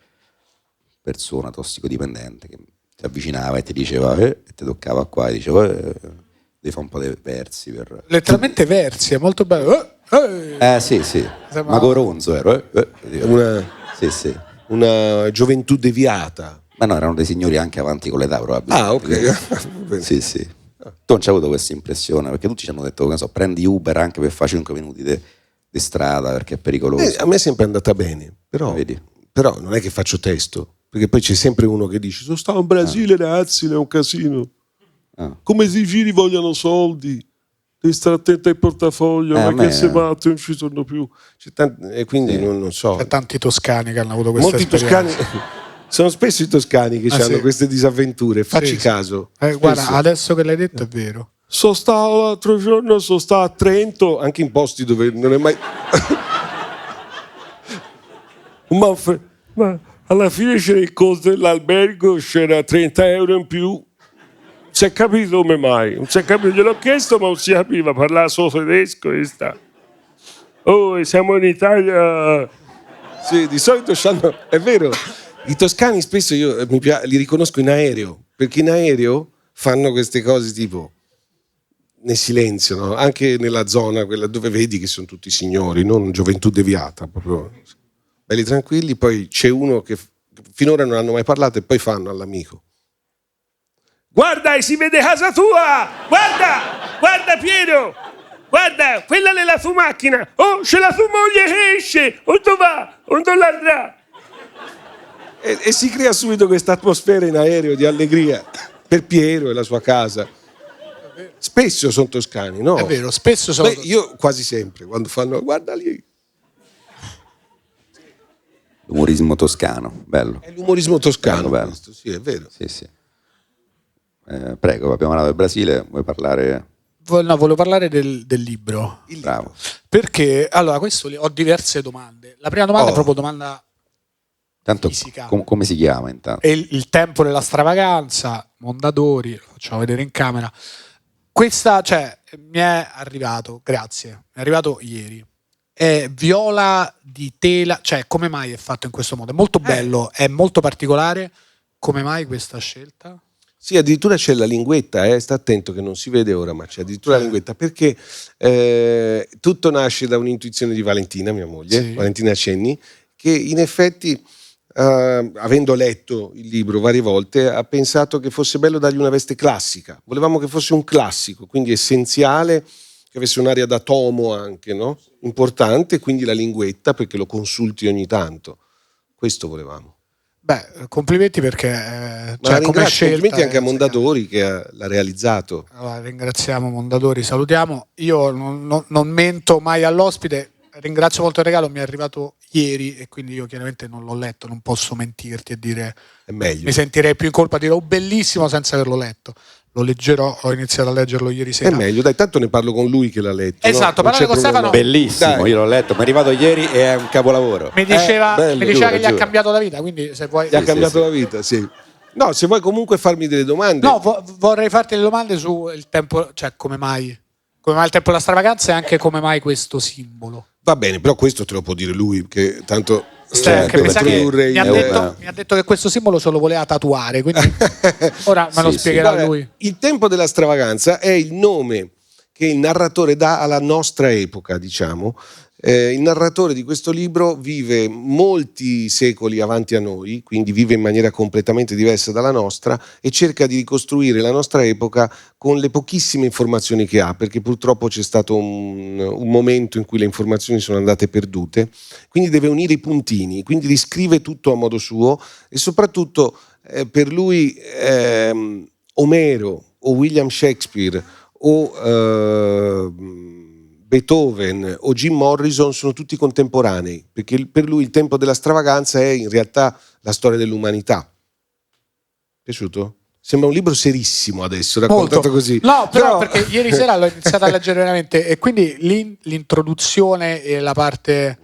persona tossicodipendente che ti avvicinava e ti diceva e ti toccava qua e diceva devi fare un po' dei versi per... letteralmente versi, è molto bello. Sì. Magoronzo ero. Una gioventù deviata. Ma no, erano dei signori anche avanti con l'età probabilmente. Ok. Sì. Tu non c'hai avuto questa impressione, perché tutti ci hanno detto, che so, prendi Uber anche per fare 5 minuti di strada perché è pericoloso. A me è sempre andata bene, però non è che faccio testo, perché poi c'è sempre uno che dice sono stato in Brasile, ragazzi, è un casino. Come si giri vogliono soldi, devi stare attento ai portafoglio, perché se matto non ci torno più. E quindi non so. C'è tanti toscani che hanno avuto questa esperienza. Toscani. Sono spesso i toscani che hanno queste disavventure, facci caso. Guarda, adesso che l'hai detto è vero. Sono stato l'altro giorno, a Trento, anche in posti dove non è mai... ma alla fine c'era il costo dell'albergo, c'era 30 euro in più. Non si è capito come mai. Non si è capito, gliel'ho chiesto ma non si capiva, parlava solo tedesco e sta. Oh, siamo in Italia. Sì, di solito c'hanno... È vero. I toscani spesso io li riconosco in aereo, perché in aereo fanno queste cose tipo nel silenzio, no? Anche nella zona quella dove vedi che sono tutti signori, non gioventù deviata, proprio belli tranquilli. Poi c'è uno che finora non hanno mai parlato e poi fanno all'amico: guarda, si vede casa tua, guarda Piero, guarda, quella è la tua macchina, oh, c'è la tua moglie che esce, dove va, dove andrà? E si crea subito questa atmosfera in aereo di allegria per Piero e la sua casa. Spesso sono toscani, no? È vero, spesso sono. Io quasi sempre, quando fanno guarda lì. L'umorismo toscano, bello. È l'umorismo toscano, bello. Questo, sì, è vero. Sì. Prego, abbiamo parlato del Brasile, vuoi parlare? No, volevo parlare del libro. Bravo. Perché, allora, questo ho diverse domande. La prima domanda è proprio domanda... Tanto come si chiama intanto? Il tempo della stravaganza, Mondadori, lo facciamo vedere in camera. Questa, mi è arrivato, grazie, mi è arrivato ieri. È viola di tela, come mai è fatto in questo modo? È molto bello, è molto particolare. Come mai questa scelta? Sì, addirittura c'è la linguetta, sta attento che non si vede ora, ma c'è addirittura la linguetta, perché tutto nasce da un'intuizione di Valentina, mia moglie, Valentina Cenni, che in effetti... avendo letto il libro varie volte, ha pensato che fosse bello dargli una veste classica. Volevamo che fosse un classico, quindi essenziale, che avesse un'aria da tomo anche, no? Importante, quindi la linguetta perché lo consulti ogni tanto. Questo volevamo. Beh, complimenti perché come scelta, complimenti anche a Mondadori che l'ha realizzato. Allora, ringraziamo Mondadori, salutiamo. Io non mento mai all'ospite. Ringrazio molto il regalo, mi è arrivato ieri e quindi io chiaramente non l'ho letto, non posso mentirti e dire è meglio. Mi sentirei più in colpa a dire bellissimo senza averlo letto. Lo leggerò, ho iniziato a leggerlo ieri sera. È meglio, dai, tanto ne parlo con lui che l'ha letto. Esatto, no? parlare con Stefano. Bellissimo, dai. Io l'ho letto, mi è arrivato ieri e è un capolavoro. Mi diceva che gli ha cambiato la vita, quindi se vuoi... Gli ha cambiato la vita, sì. No, se vuoi comunque farmi delle domande. No, vorrei farti delle domande sul tempo, come mai il tempo della stravaganza e anche come mai questo simbolo. Va bene, però questo te lo può dire lui, che tanto mi sa che mi ha detto che questo simbolo se lo voleva tatuare, quindi ora me lo spiegherà lui. Il tempo della stravaganza è il nome che il narratore dà alla nostra epoca, diciamo. Il narratore di questo libro vive molti secoli avanti a noi, quindi vive in maniera completamente diversa dalla nostra e cerca di ricostruire la nostra epoca con le pochissime informazioni che ha, perché purtroppo c'è stato un momento in cui le informazioni sono andate perdute, quindi deve unire i puntini, quindi riscrive tutto a modo suo e soprattutto per lui Omero o William Shakespeare o Beethoven o Jim Morrison sono tutti contemporanei, perché per lui il tempo della stravaganza è in realtà la storia dell'umanità. Piaciuto? Sembra un libro serissimo adesso, raccontato molto così. No, però perché ieri sera l'ho iniziato a leggere veramente, e quindi l'introduzione e la parte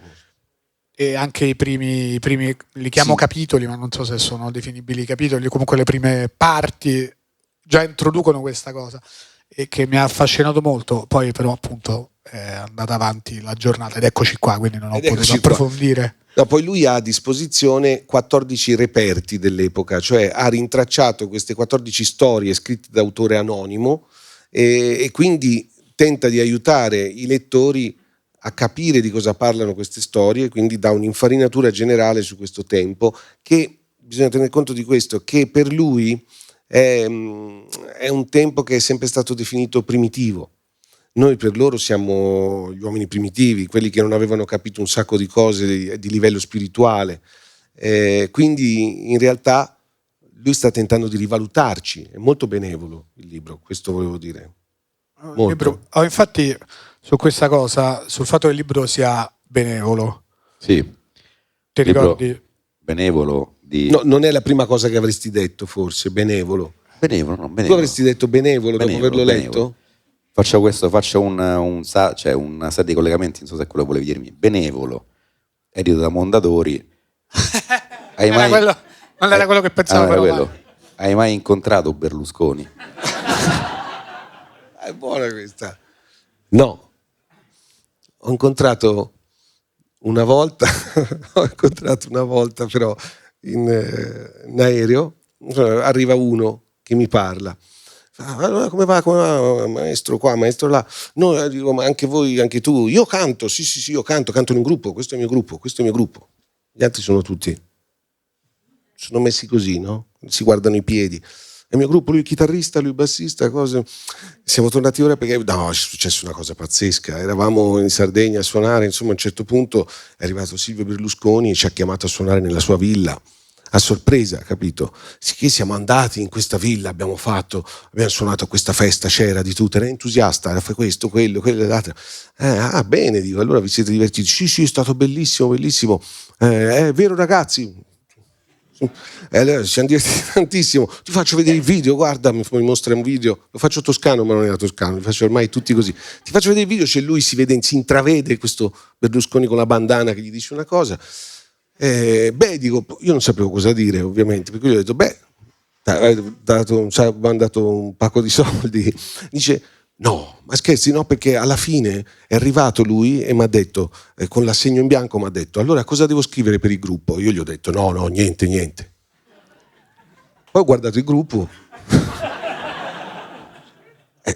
e anche i primi li chiamo capitoli, ma non so se sono definibili capitoli, comunque le prime parti già introducono questa cosa e che mi ha affascinato molto. Poi però appunto è andata avanti la giornata ed eccoci qua, quindi non ho potuto approfondire. No, poi lui ha a disposizione 14 reperti dell'epoca, cioè ha rintracciato queste 14 storie scritte da autore anonimo e quindi tenta di aiutare i lettori a capire di cosa parlano queste storie, quindi dà un'infarinatura generale su questo tempo, che bisogna tener conto di questo, che per lui è un tempo che è sempre stato definito primitivo. Noi per loro siamo gli uomini primitivi, quelli che non avevano capito un sacco di cose di livello spirituale, quindi in realtà lui sta tentando di rivalutarci. È molto benevolo il libro, questo volevo dire. Molto. Infatti su questa cosa, sul fatto che il libro sia benevolo, sì, ti ricordi? Benevolo di... No, non è la prima cosa che avresti detto, forse, benevolo. Benevolo. Tu avresti detto benevolo dopo averlo letto? Faccio una serie di collegamenti, non so se è quello che volevi dirmi. Benevolo, edito da Mondadori. Non era quello che pensavo, però. Quello. Hai mai incontrato Berlusconi? È buona questa. No, ho incontrato una volta però in aereo, arriva uno che mi parla. Come va, maestro qua, maestro là? No, dico, ma anche voi, anche tu? Io canto, sì, io canto in un gruppo, questo è il mio gruppo. Gli altri sono messi così, no? Si guardano i piedi. È il mio gruppo, lui chitarrista, lui bassista, cose. Siamo tornati ora perché è successa una cosa pazzesca. Eravamo in Sardegna a suonare, insomma a un certo punto è arrivato Silvio Berlusconi e ci ha chiamato a suonare nella sua villa. A sorpresa, capito? Sicché siamo andati in questa villa, abbiamo suonato a questa festa, c'era di tutto, era entusiasta, era questo, quello, l'altro. Bene, dico, allora vi siete divertiti? Sì, è stato bellissimo. È vero ragazzi? Allora, ci siamo divertiti tantissimo. Ti faccio vedere il video, guarda, mi mostra un video, lo faccio toscano ma non era toscano, li faccio ormai tutti così. Ti faccio vedere il video, c'è lui, si intravede questo Berlusconi con la bandana che gli dice una cosa. Dico, io non sapevo cosa dire ovviamente, per cui gli ho detto abbiamo dato un pacco di soldi. Dice no, ma scherzi, no, perché alla fine è arrivato lui e mi ha detto, con l'assegno in bianco mi ha detto, allora cosa devo scrivere per il gruppo? Io gli ho detto no, niente. Poi ho guardato il gruppo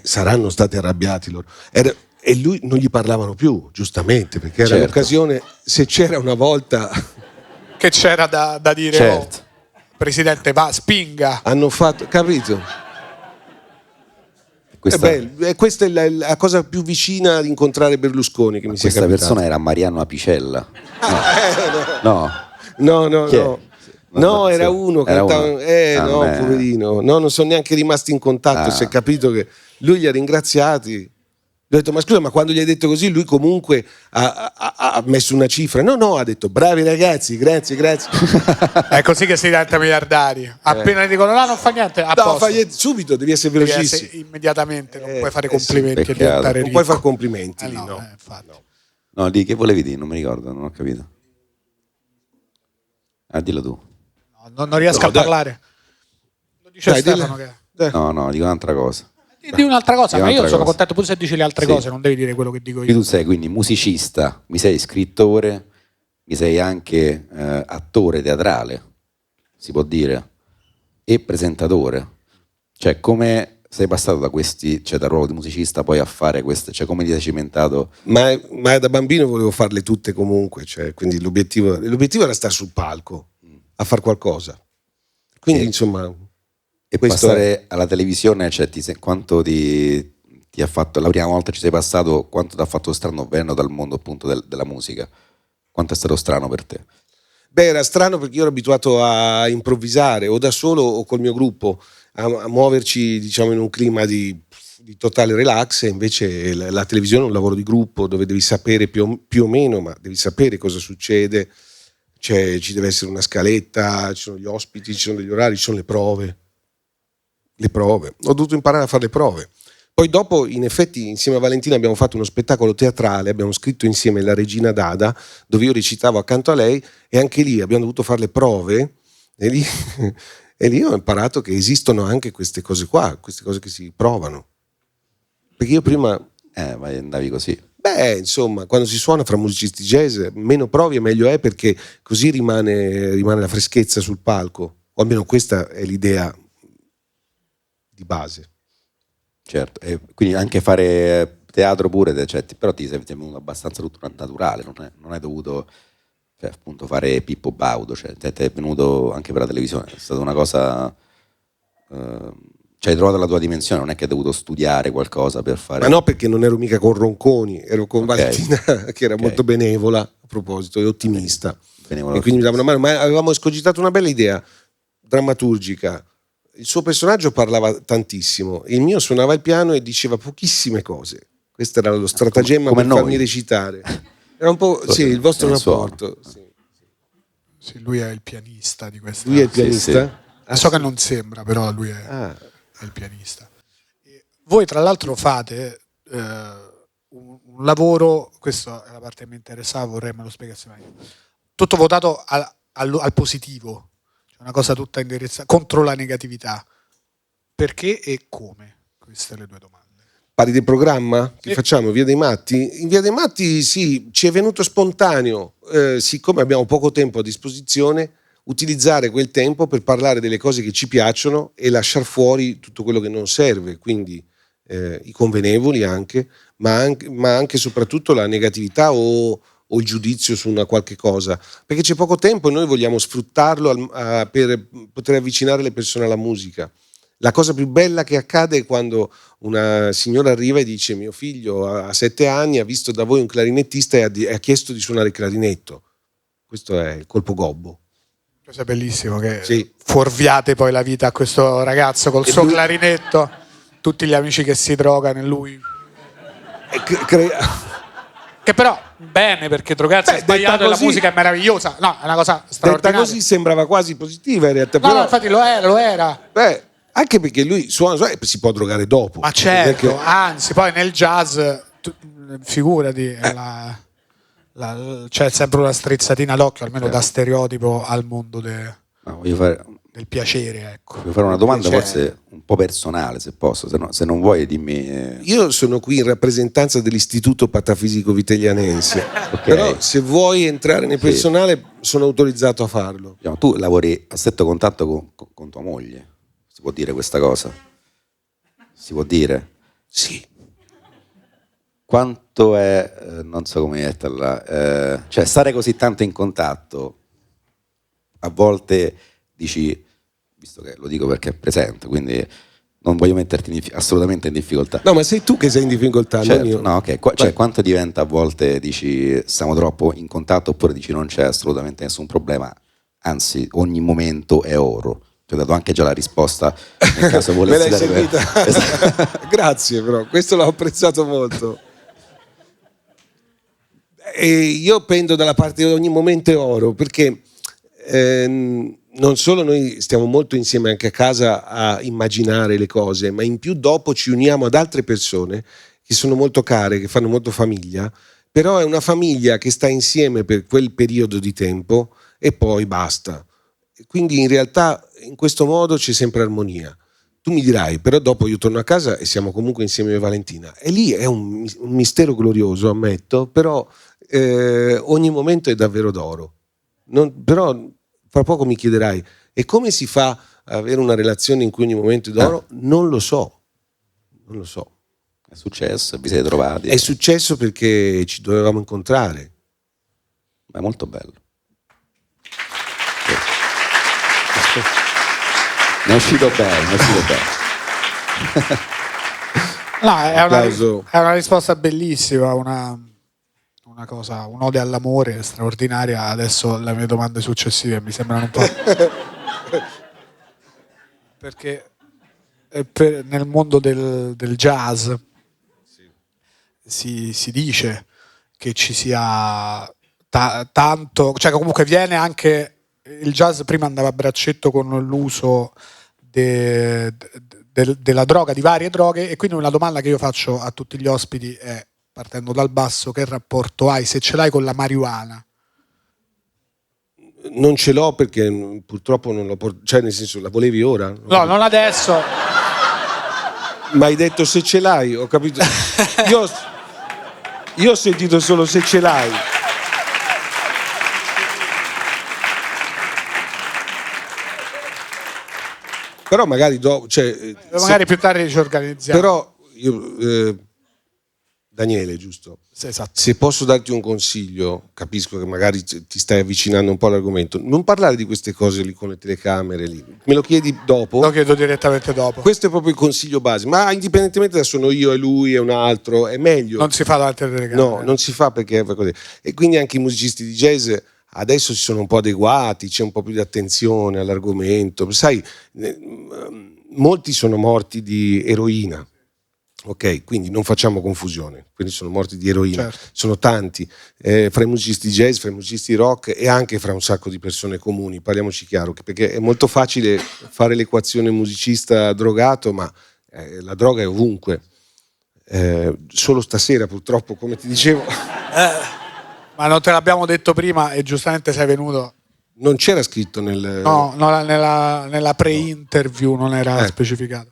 saranno stati arrabbiati loro. E lui non gli parlavano più, giustamente, perché era l'occasione, se c'era una volta che c'era da dire, certo. Presidente, va, spinga. Hanno fatto, capito? Questa è la cosa più vicina ad incontrare Berlusconi che mi sia capitata. Questa persona era Mariano Apicella. No, era uno che cantava. Poverino. No, non sono neanche rimasti in contatto. Si è capito che lui li ha ringraziati. Gli ho detto, ma scusa, ma quando gli hai detto così, lui comunque ha messo una cifra. No, ha detto, bravi ragazzi, grazie. È così che si diventa miliardari. Appena dicono no, non fa niente, subito, devi essere velocissimo. Immediatamente, non puoi fare complimenti e diventare ricco. Non puoi fare complimenti. No, di che volevi dire? Non mi ricordo, non ho capito. Dillo tu. No, non riesco a parlare. Lo dice Stefano che... No, dico un'altra cosa. Di un'altra cosa, ma io sono contento pure se dici le altre cose, non devi dire quello che dico io. Tu sei quindi musicista, mi sei scrittore, sei anche attore teatrale, si può dire, e presentatore. Cioè, come sei passato da questi, cioè dal ruolo di musicista poi a fare queste, cioè come ti sei cimentato? Ma da bambino volevo farle tutte comunque, cioè, quindi l'obiettivo era stare sul palco a far qualcosa. Quindi insomma... E passare alla televisione, cioè quanto ti ha fatto, la prima volta ci sei passato, quanto ti ha fatto strano venendo dal mondo appunto della musica? Quanto è stato strano per te? Beh, era strano perché io ero abituato a improvvisare o da solo o col mio gruppo, a muoverci diciamo in un clima di totale relax, e invece la televisione è un lavoro di gruppo dove devi sapere più o meno, ma devi sapere cosa succede, cioè ci deve essere una scaletta, ci sono gli ospiti, ci sono degli orari, ci sono le prove. Ho dovuto imparare a fare le prove. Poi dopo, in effetti, insieme a Valentina abbiamo fatto uno spettacolo teatrale, abbiamo scritto insieme La Regina d'Ada, dove io recitavo accanto a lei, e anche lì abbiamo dovuto fare le prove, e lì ho imparato che esistono anche queste cose qua, queste cose che si provano. Perché io prima... Ma andavi così? Beh, insomma, quando si suona fra musicisti jazz, meno provi e meglio è, perché così rimane la freschezza sul palco, o almeno questa è l'idea di base. Certo, e quindi anche fare teatro pure, cioè, però ti sei venuto abbastanza tutto naturale, non hai dovuto, cioè, appunto fare Pippo Baudo, cioè, ti è venuto anche per la televisione, è stata una cosa, cioè hai trovato la tua dimensione, non è che hai dovuto studiare qualcosa per fare... Ma no, perché non ero mica con Ronconi, ero con Valentina, che era molto benevola, a proposito, e ottimista, e quindi mi dava una mano, ma avevamo escogitato una bella idea drammaturgica. Il suo personaggio parlava tantissimo, il mio suonava il piano e diceva pochissime cose. Questo era lo stratagemma come per farmi recitare. Era un po' il vostro rapporto. Sì, lui è il pianista di questa. Lui è il pianista? Sì. So che non sembra, però lui è il pianista. E voi tra l'altro fate un lavoro, questa è la parte che mi interessava, vorrei me lo spiegassi meglio. Tutto votato al positivo. Una cosa tutta indirizzata contro la negatività. Perché e come? Queste le due domande. Parli del programma che facciamo, Via dei Matti? In Via dei Matti sì, ci è venuto spontaneo, siccome abbiamo poco tempo a disposizione, utilizzare quel tempo per parlare delle cose che ci piacciono e lasciar fuori tutto quello che non serve, quindi i convenevoli anche, ma anche e soprattutto la negatività o il giudizio su una qualche cosa, perché c'è poco tempo e noi vogliamo sfruttarlo per poter avvicinare le persone alla musica. La cosa più bella che accade è quando una signora arriva e dice: mio figlio a 7 anni ha visto da voi un clarinettista e ha chiesto di suonare il clarinetto. Questo è il colpo gobbo. Questo è bellissimo, che fuorviate poi la vita a questo ragazzo col suo clarinetto, tutti gli amici che si drogano e lui... Che però bene, perché drogarsi è sbagliato e la musica è meravigliosa. No, è una cosa straordinaria. Detta così sembrava quasi positiva in realtà. No, infatti lo era. Beh, anche perché lui suona e si può drogare dopo. Ma certo, anzi, poi nel jazz, figurati, c'è sempre una strizzatina d'occhio, almeno da stereotipo, al mondo del piacere. Ecco. Voglio fare una domanda forse un po' personale, se posso, se non vuoi dimmi. Io sono qui in rappresentanza dell'Istituto Patafisico Vitellianense, però se vuoi entrare nel personale sono autorizzato a farlo. Tu lavori a stretto contatto con tua moglie, si può dire questa cosa? Si può dire? Sì. Quanto è, non so come metterla, cioè stare così tanto in contatto, a volte dici, visto che lo dico perché è presente, quindi non voglio metterti assolutamente in difficoltà. No, ma sei tu che sei in difficoltà, certo, non io. No, ok. Cioè, quanto diventa a volte, dici, stiamo troppo in contatto, oppure dici non c'è assolutamente nessun problema, anzi ogni momento è oro. Ti ho dato anche già la risposta nel caso volessi me l'hai servita. Grazie, però questo l'ho apprezzato molto. E io pendo dalla parte di ogni momento è oro, perché non solo noi stiamo molto insieme anche a casa a immaginare le cose, ma in più dopo ci uniamo ad altre persone che sono molto care, che fanno molto famiglia, però è una famiglia che sta insieme per quel periodo di tempo e poi basta. Quindi in realtà in questo modo c'è sempre armonia. Tu mi dirai, però dopo io torno a casa e siamo comunque insieme io e Valentina. E lì è un mistero glorioso, ammetto, però ogni momento è davvero d'oro. Però fra poco mi chiederai, e come si fa a avere una relazione in cui ogni momento è d'oro? Non lo so. È successo, vi siete trovati. È successo perché ci dovevamo incontrare. Ma è molto bello. Ne è uscito bene. No, è una risposta bellissima, una cosa, un'ode all'amore straordinaria. Adesso le mie domande successive mi sembrano un po'... Perché nel mondo del jazz si dice che ci sia tanto, cioè comunque viene anche il jazz prima andava a braccetto con l'uso della droga, di varie droghe, e quindi una domanda che io faccio a tutti gli ospiti è, partendo dal basso, che rapporto hai, se ce l'hai, con la marijuana? Non ce l'ho perché purtroppo non l'ho portato, cioè nel senso, la volevi ora? No, non adesso. Ma hai detto se ce l'hai, ho capito. Io ho sentito solo se ce l'hai. Però magari magari più tardi ci organizziamo. Però io, Daniele, giusto? Sì, esatto. Se posso darti un consiglio, capisco che magari ti stai avvicinando un po' all'argomento, non parlare di queste cose lì con le telecamere lì. Me lo chiedi dopo? Lo chiedo direttamente dopo. Questo è proprio il consiglio base, ma indipendentemente da sono io e lui e un altro, è meglio. Non si fa davanti alle telecamere. No, non si fa perché fa così. E quindi anche i musicisti di jazz adesso si sono un po' adeguati, c'è un po' più di attenzione all'argomento. Sai, molti sono morti di eroina. Ok, quindi non facciamo confusione, quindi sono morti di eroina, certo. Sono tanti, fra i musicisti jazz, fra i musicisti rock e anche fra un sacco di persone comuni, parliamoci chiaro, perché è molto facile fare l'equazione musicista drogato, ma la droga è ovunque, solo stasera purtroppo, come ti dicevo... Ma non te l'abbiamo detto prima e giustamente sei venuto... Non c'era scritto nel... No, nella pre-interview non era specificato.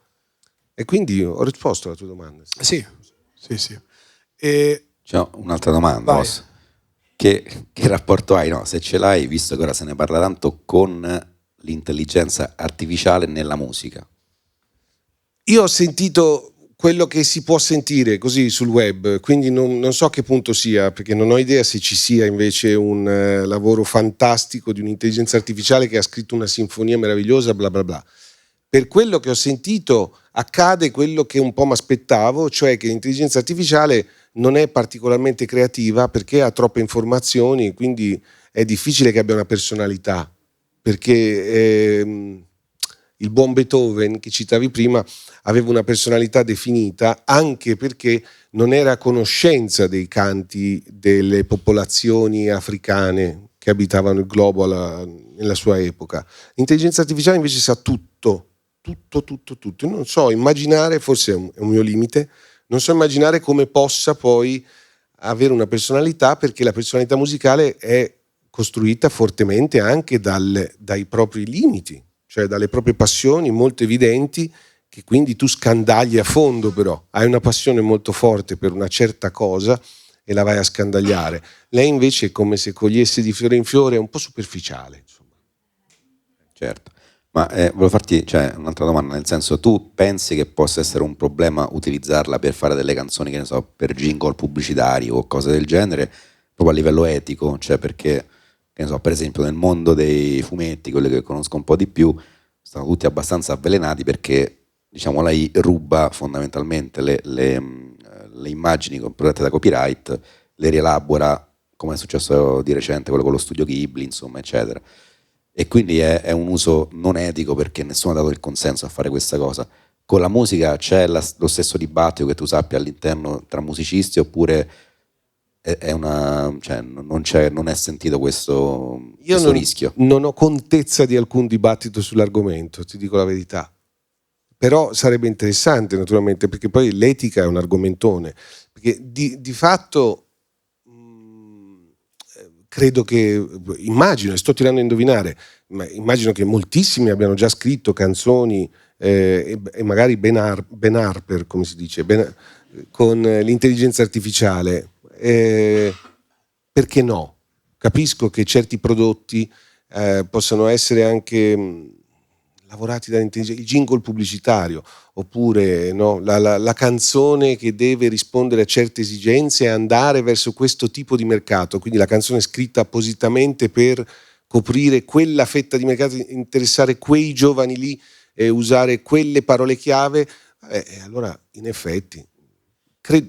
E quindi ho risposto alla tua domanda. Sì. C'è un'altra domanda, boss. Che rapporto hai, no? Se ce l'hai, visto che ora se ne parla tanto, con l'intelligenza artificiale nella musica? Io ho sentito quello che si può sentire così sul web, quindi non so a che punto sia, perché non ho idea se ci sia invece un lavoro fantastico di un'intelligenza artificiale che ha scritto una sinfonia meravigliosa, bla bla bla. Per quello che ho sentito accade quello che un po' mi aspettavo, cioè che l'intelligenza artificiale non è particolarmente creativa perché ha troppe informazioni, quindi è difficile che abbia una personalità, perché il buon Beethoven che citavi prima aveva una personalità definita anche perché non era a conoscenza dei canti delle popolazioni africane che abitavano il globo nella sua epoca. L'intelligenza artificiale invece sa tutto. Io non so immaginare, forse è un mio limite, non so immaginare come possa poi avere una personalità, perché la personalità musicale è costruita fortemente anche dai propri limiti, cioè dalle proprie passioni molto evidenti, che quindi tu scandagli a fondo. Però hai una passione molto forte per una certa cosa e la vai a scandagliare. Lei invece è come se cogliesse di fiore in fiore, è un po' superficiale, insomma. Certo. Ma volevo farti un'altra domanda, nel senso, tu pensi che possa essere un problema utilizzarla per fare delle canzoni, che ne so, per jingle pubblicitari o cose del genere, proprio a livello etico? Cioè, perché, che ne so, per esempio nel mondo dei fumetti, quelli che conosco un po' di più, stanno tutti abbastanza avvelenati perché, diciamo, lei ruba fondamentalmente le immagini protette da copyright, le rielabora, come è successo di recente, quello con lo studio Ghibli, insomma, eccetera. E quindi è un uso non etico perché nessuno ha dato il consenso a fare questa cosa. Con la musica c'è lo stesso dibattito, che tu sappia, all'interno tra musicisti, oppure non è sentito questo rischio? Non ho contezza di alcun dibattito sull'argomento, ti dico la verità. Però sarebbe interessante, naturalmente, perché poi l'etica è un argomentone. Perché di fatto credo che, immagino, e sto tirando a indovinare, ma immagino che moltissimi abbiano già scritto canzoni e magari Ben Harper, come si dice, con l'intelligenza artificiale. perché no? Capisco che certi prodotti possano essere anche lavorati dall'intelligenza, il jingle pubblicitario, oppure no, la canzone che deve rispondere a certe esigenze e andare verso questo tipo di mercato, quindi la canzone scritta appositamente per coprire quella fetta di mercato, interessare quei giovani lì e usare quelle parole chiave, allora in effetti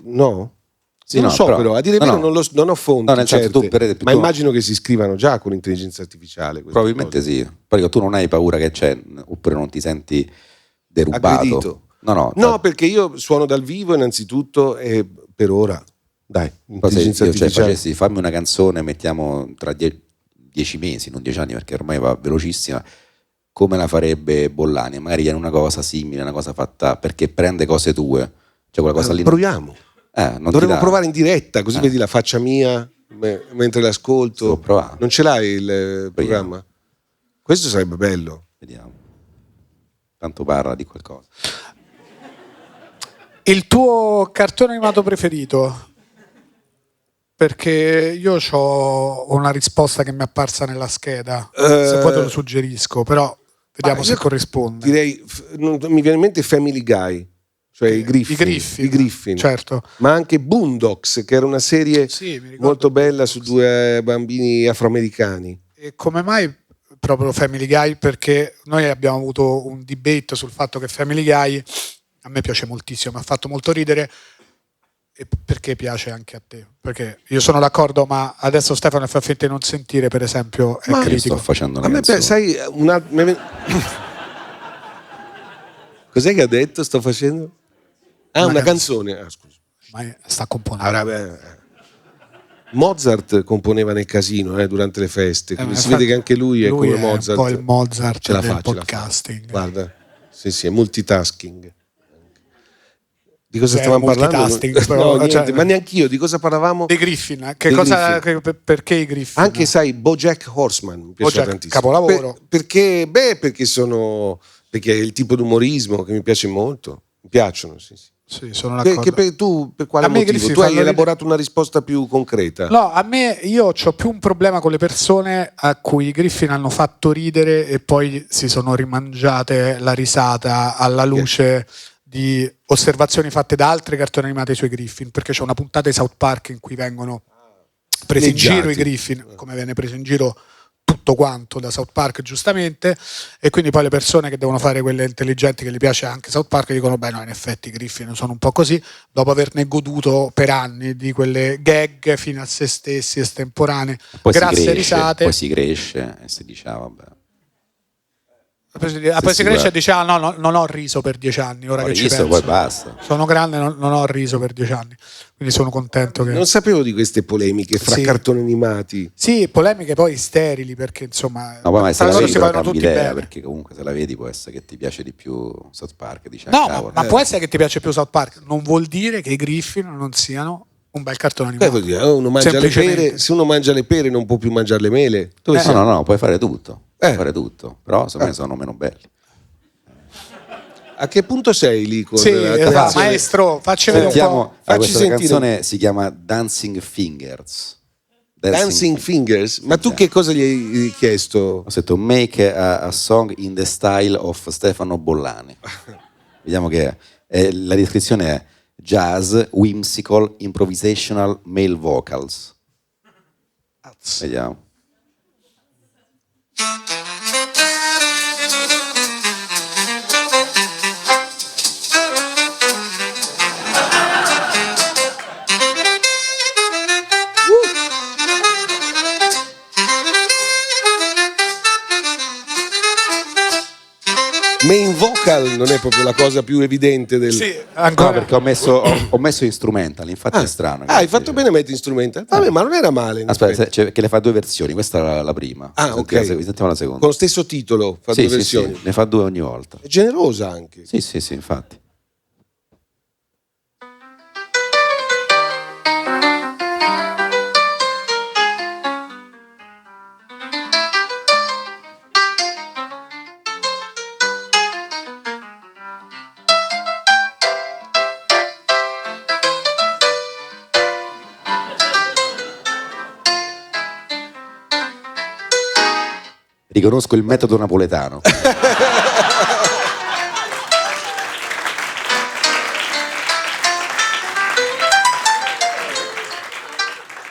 no? Sì, non lo so, però a dire vero non ho fonti certe, ma immagino che si scrivano già con l'intelligenza artificiale. Probabilmente cose. Sì, perché tu non hai paura che c'è, oppure non ti senti derubato. Aggredito. No, perché io suono dal vivo innanzitutto e per ora, dai, intelligenza artificiale. Fammi una canzone, mettiamo tra 10 mesi, non 10 anni perché ormai va velocissima, come la farebbe Bollani, magari è una cosa simile, una cosa fatta, perché prende cose tue, cioè quella cosa lì. Proviamo. Dovremmo provare in diretta, così vedi la faccia mia mentre l'ascolto. Non ce l'hai il programma? Questo sarebbe bello. Vediamo. Tanto parla di qualcosa. Il tuo cartone animato preferito? Perché io ho una risposta che mi è apparsa nella scheda. Se poi te lo suggerisco, però vediamo se corrisponde. Direi, mi viene in mente Family Guy. Cioè i Griffin, certo. Ma anche Boondocks, che era una serie molto bella su due bambini afroamericani. E come mai proprio Family Guy? Perché noi abbiamo avuto un debate sul fatto che Family Guy a me piace moltissimo, mi ha fatto molto ridere. E perché piace anche a te? Perché io sono d'accordo, ma adesso Stefano fa finta di non sentire, per esempio, è critico. Sto facendo una canzone. Sai, cos'è che ha detto? Sto facendo? Una canzone. Scusa. Ma sta componendo. Mozart componeva nel casino durante le feste, quindi si vede che anche lui è come Mozart. Un po' il Mozart ce la del fa, podcasting. Guarda, sì, è multitasking. Di cosa stavamo parlando? Però, niente, ma neanch'io, di cosa parlavamo? Dei Griffin. Perché i Griffin? Anche sai, BoJack Horseman mi piace tantissimo. Capolavoro. Perché è il tipo di umorismo che mi piace molto. Mi piacciono, sì. Sì, sono d'accordo. Tu per quale motivo? Tu hai elaborato una risposta più concreta? No, io ho più un problema con le persone a cui i Griffin hanno fatto ridere e poi si sono rimangiate la risata alla luce di osservazioni fatte da altri cartoni animati sui Griffin, perché c'è una puntata di South Park in cui vengono presi in giro i Griffin, come viene preso in giro tutto quanto da South Park, giustamente, e quindi poi le persone che devono fare quelle intelligenti, che gli piace anche South Park, dicono beh no, in effetti i Griffin sono un po' così, dopo averne goduto per anni di quelle gag fino a se stessi estemporanee, grasse risate. Poi si cresce e si dice vabbè. Poi si cresce e dice no, non ho riso per 10 anni, ora che ci penso. Poi basta. Sono grande, non ho riso per 10 anni, quindi sono contento che... Non sapevo di queste polemiche fra cartoni animati. Sì, polemiche poi sterili, perché insomma... No, poi ma se la vedi però cambi idea, perché comunque se la vedi può essere che ti piace di più South Park. Ma può essere che ti piace più South Park, non vuol dire che i Griffin non siano un bel cartone animato. Vuol dire, uno mangia le pere, se uno mangia le pere non può più mangiare le mele. No, puoi fare tutto. Fare tutto, però secondo me sono meno belli. A che punto sei lì con maestro, facci vedere un po'. Questa canzone si chiama Dancing Fingers. Dancing Fingers? Ma tu che cosa gli hai chiesto? Ho detto make a song in the style of Stefano Bollani. Vediamo che la descrizione è jazz, whimsical, improvisational, male vocals. Vediamo. Main vocal non è proprio la cosa più evidente del... Sì, ancora. No, perché ho messo instrumental, infatti è strano. Hai fatto bene a mettere instrumental. Vabbè, ma non era male. Aspetta, che le fa due versioni, questa è la prima. Ok. Sentiamo la seconda. Con lo stesso titolo, fa due versioni. Sì, ne fa due ogni volta. È generosa anche. Sì, infatti. Riconosco il metodo napoletano.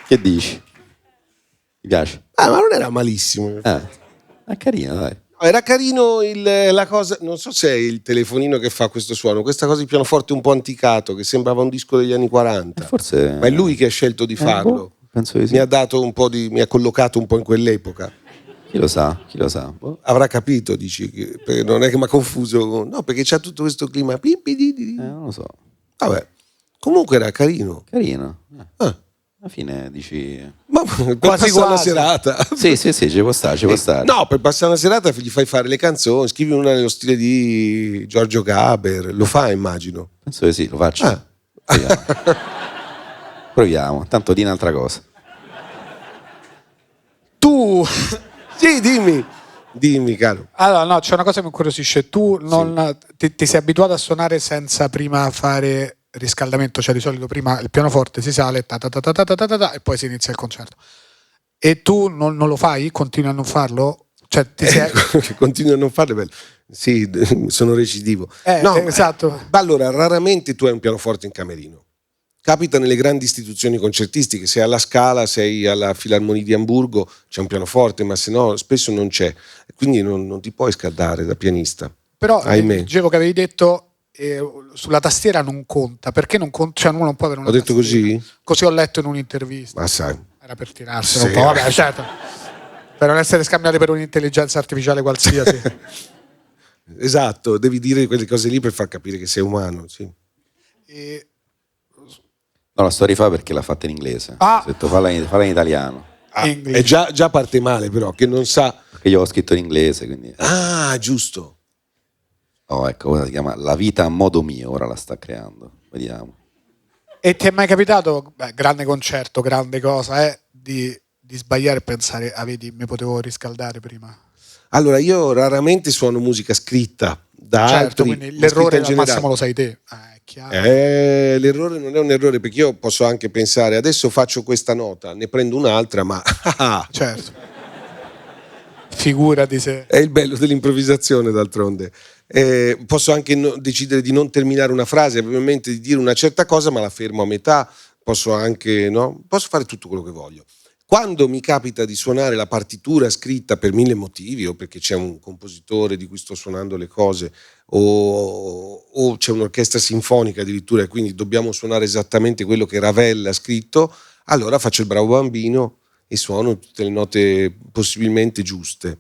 Che dici? Mi piace? Ma non era malissimo. È carino, dai. Era carino la cosa, non so se è il telefonino che fa questo suono, questa cosa di pianoforte un po' anticato, che sembrava un disco degli anni 40. Forse... Ma è lui che ha scelto di farlo. Penso di sì. Mi ha dato un po' mi ha collocato un po' in quell'epoca. Chi lo sa? Avrà capito, dici, perché non è che mi ha confuso. No, perché c'ha tutto questo clima. Non lo so. Vabbè, comunque era carino. Carino. Alla fine dici... Ma per passare la serata. Sì, ci può stare. No, per passare una serata gli fai fare le canzoni, scrivi una nello stile di Giorgio Gaber. Lo fa, immagino. Penso che sì, lo faccio. Proviamo. Tanto di un'altra cosa. Tu... Sì, dimmi, caro. Allora, no, c'è una cosa che mi incuriosisce. Tu non ti sei abituato a suonare senza prima fare riscaldamento, cioè di solito prima il pianoforte si sale e poi si inizia il concerto. E tu non lo fai? Continui a non farlo? Cioè, Continui a non farlo? Bello. Sì, sono recidivo. Esatto. Allora, raramente tu hai un pianoforte in camerino. Capita nelle grandi istituzioni concertistiche, sei alla Scala, sei alla Filarmonia di Amburgo, c'è un pianoforte, ma se no spesso non c'è, quindi non ti puoi scaldare da pianista. Però dicevo che avevi detto sulla tastiera non conta, perché non conta? Cioè uno non può avere una tastiera. Ho detto così? Così ho letto in un'intervista. Ma sai. Era per tirarselo un po', vabbè, certo. Per non essere scambiati per un'intelligenza artificiale qualsiasi. Esatto, devi dire quelle cose lì per far capire che sei umano, sì. No, la sto rifà perché l'ha fatta in inglese. Ho detto falla in italiano. È già parte male, però, che non sa. Perché io ho scritto in inglese, quindi. Giusto. Oh, ecco, cosa si chiama La vita a modo mio, ora la sta creando. Vediamo. E ti è mai capitato, grande concerto, grande cosa, di sbagliare e pensare, vedi, mi potevo riscaldare prima? Allora, io raramente suono musica scritta da certo, altri. Quindi l'errore al massimo lo sai te. È chiaro. L'errore non è un errore, perché io posso anche pensare, adesso faccio questa nota, ne prendo un'altra, ma... certo. Figurati se... È il bello dell'improvvisazione, d'altronde. Posso anche decidere di non terminare una frase, ovviamente di dire una certa cosa, ma la fermo a metà. Posso anche, posso fare tutto quello che voglio. Quando mi capita di suonare la partitura scritta per 1000 motivi, o perché c'è un compositore di cui sto suonando le cose, o c'è un'orchestra sinfonica addirittura, e quindi dobbiamo suonare esattamente quello che Ravel ha scritto, allora faccio il bravo bambino e suono tutte le note possibilmente giuste.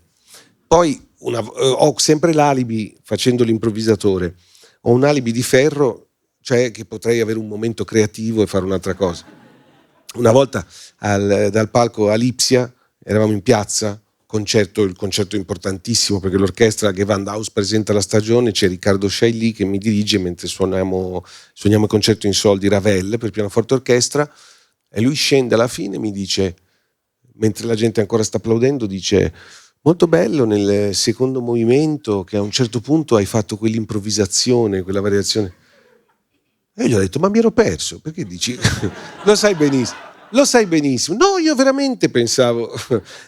Poi ho sempre l'alibi, facendo l'improvvisatore, ho un alibi di ferro, cioè che potrei avere un momento creativo e fare un'altra cosa. Una volta dal palco a Lipsia, eravamo in piazza, il concerto importantissimo, perché l'orchestra Gewandhaus presenta la stagione, c'è Riccardo Sciailly che mi dirige mentre suoniamo il concerto in sol di Ravel per pianoforte orchestra, e lui scende alla fine e mi dice, mentre la gente ancora sta applaudendo, dice: molto bello nel secondo movimento che a un certo punto hai fatto quell'improvvisazione, quella variazione. E io gli ho detto: ma mi ero perso, perché dici? Lo sai benissimo. No, io veramente pensavo,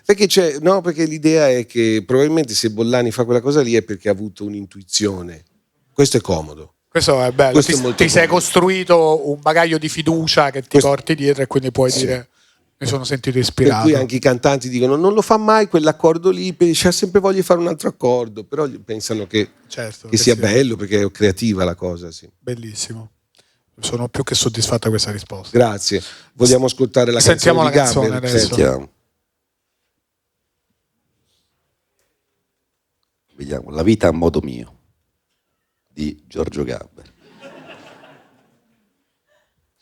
perché l'idea è che probabilmente se Bollani fa quella cosa lì è perché ha avuto un'intuizione. Questo è comodo. Questo è bello. Ti sei costruito un bagaglio di fiducia che ti porti dietro, e quindi puoi dire: mi sono sentito ispirato. Per cui anche i cantanti dicono: non lo fa mai quell'accordo lì, c'ha sempre voglia di fare un altro accordo, però pensano che sia bello, perché è creativa la cosa. Sì. Bellissimo. Sono più che soddisfatto di questa risposta. Grazie. Vogliamo ascoltare la Sentiamo canzone di Gaber? Adesso. Sentiamo. Vediamo. La vita a modo mio di Giorgio Gaber.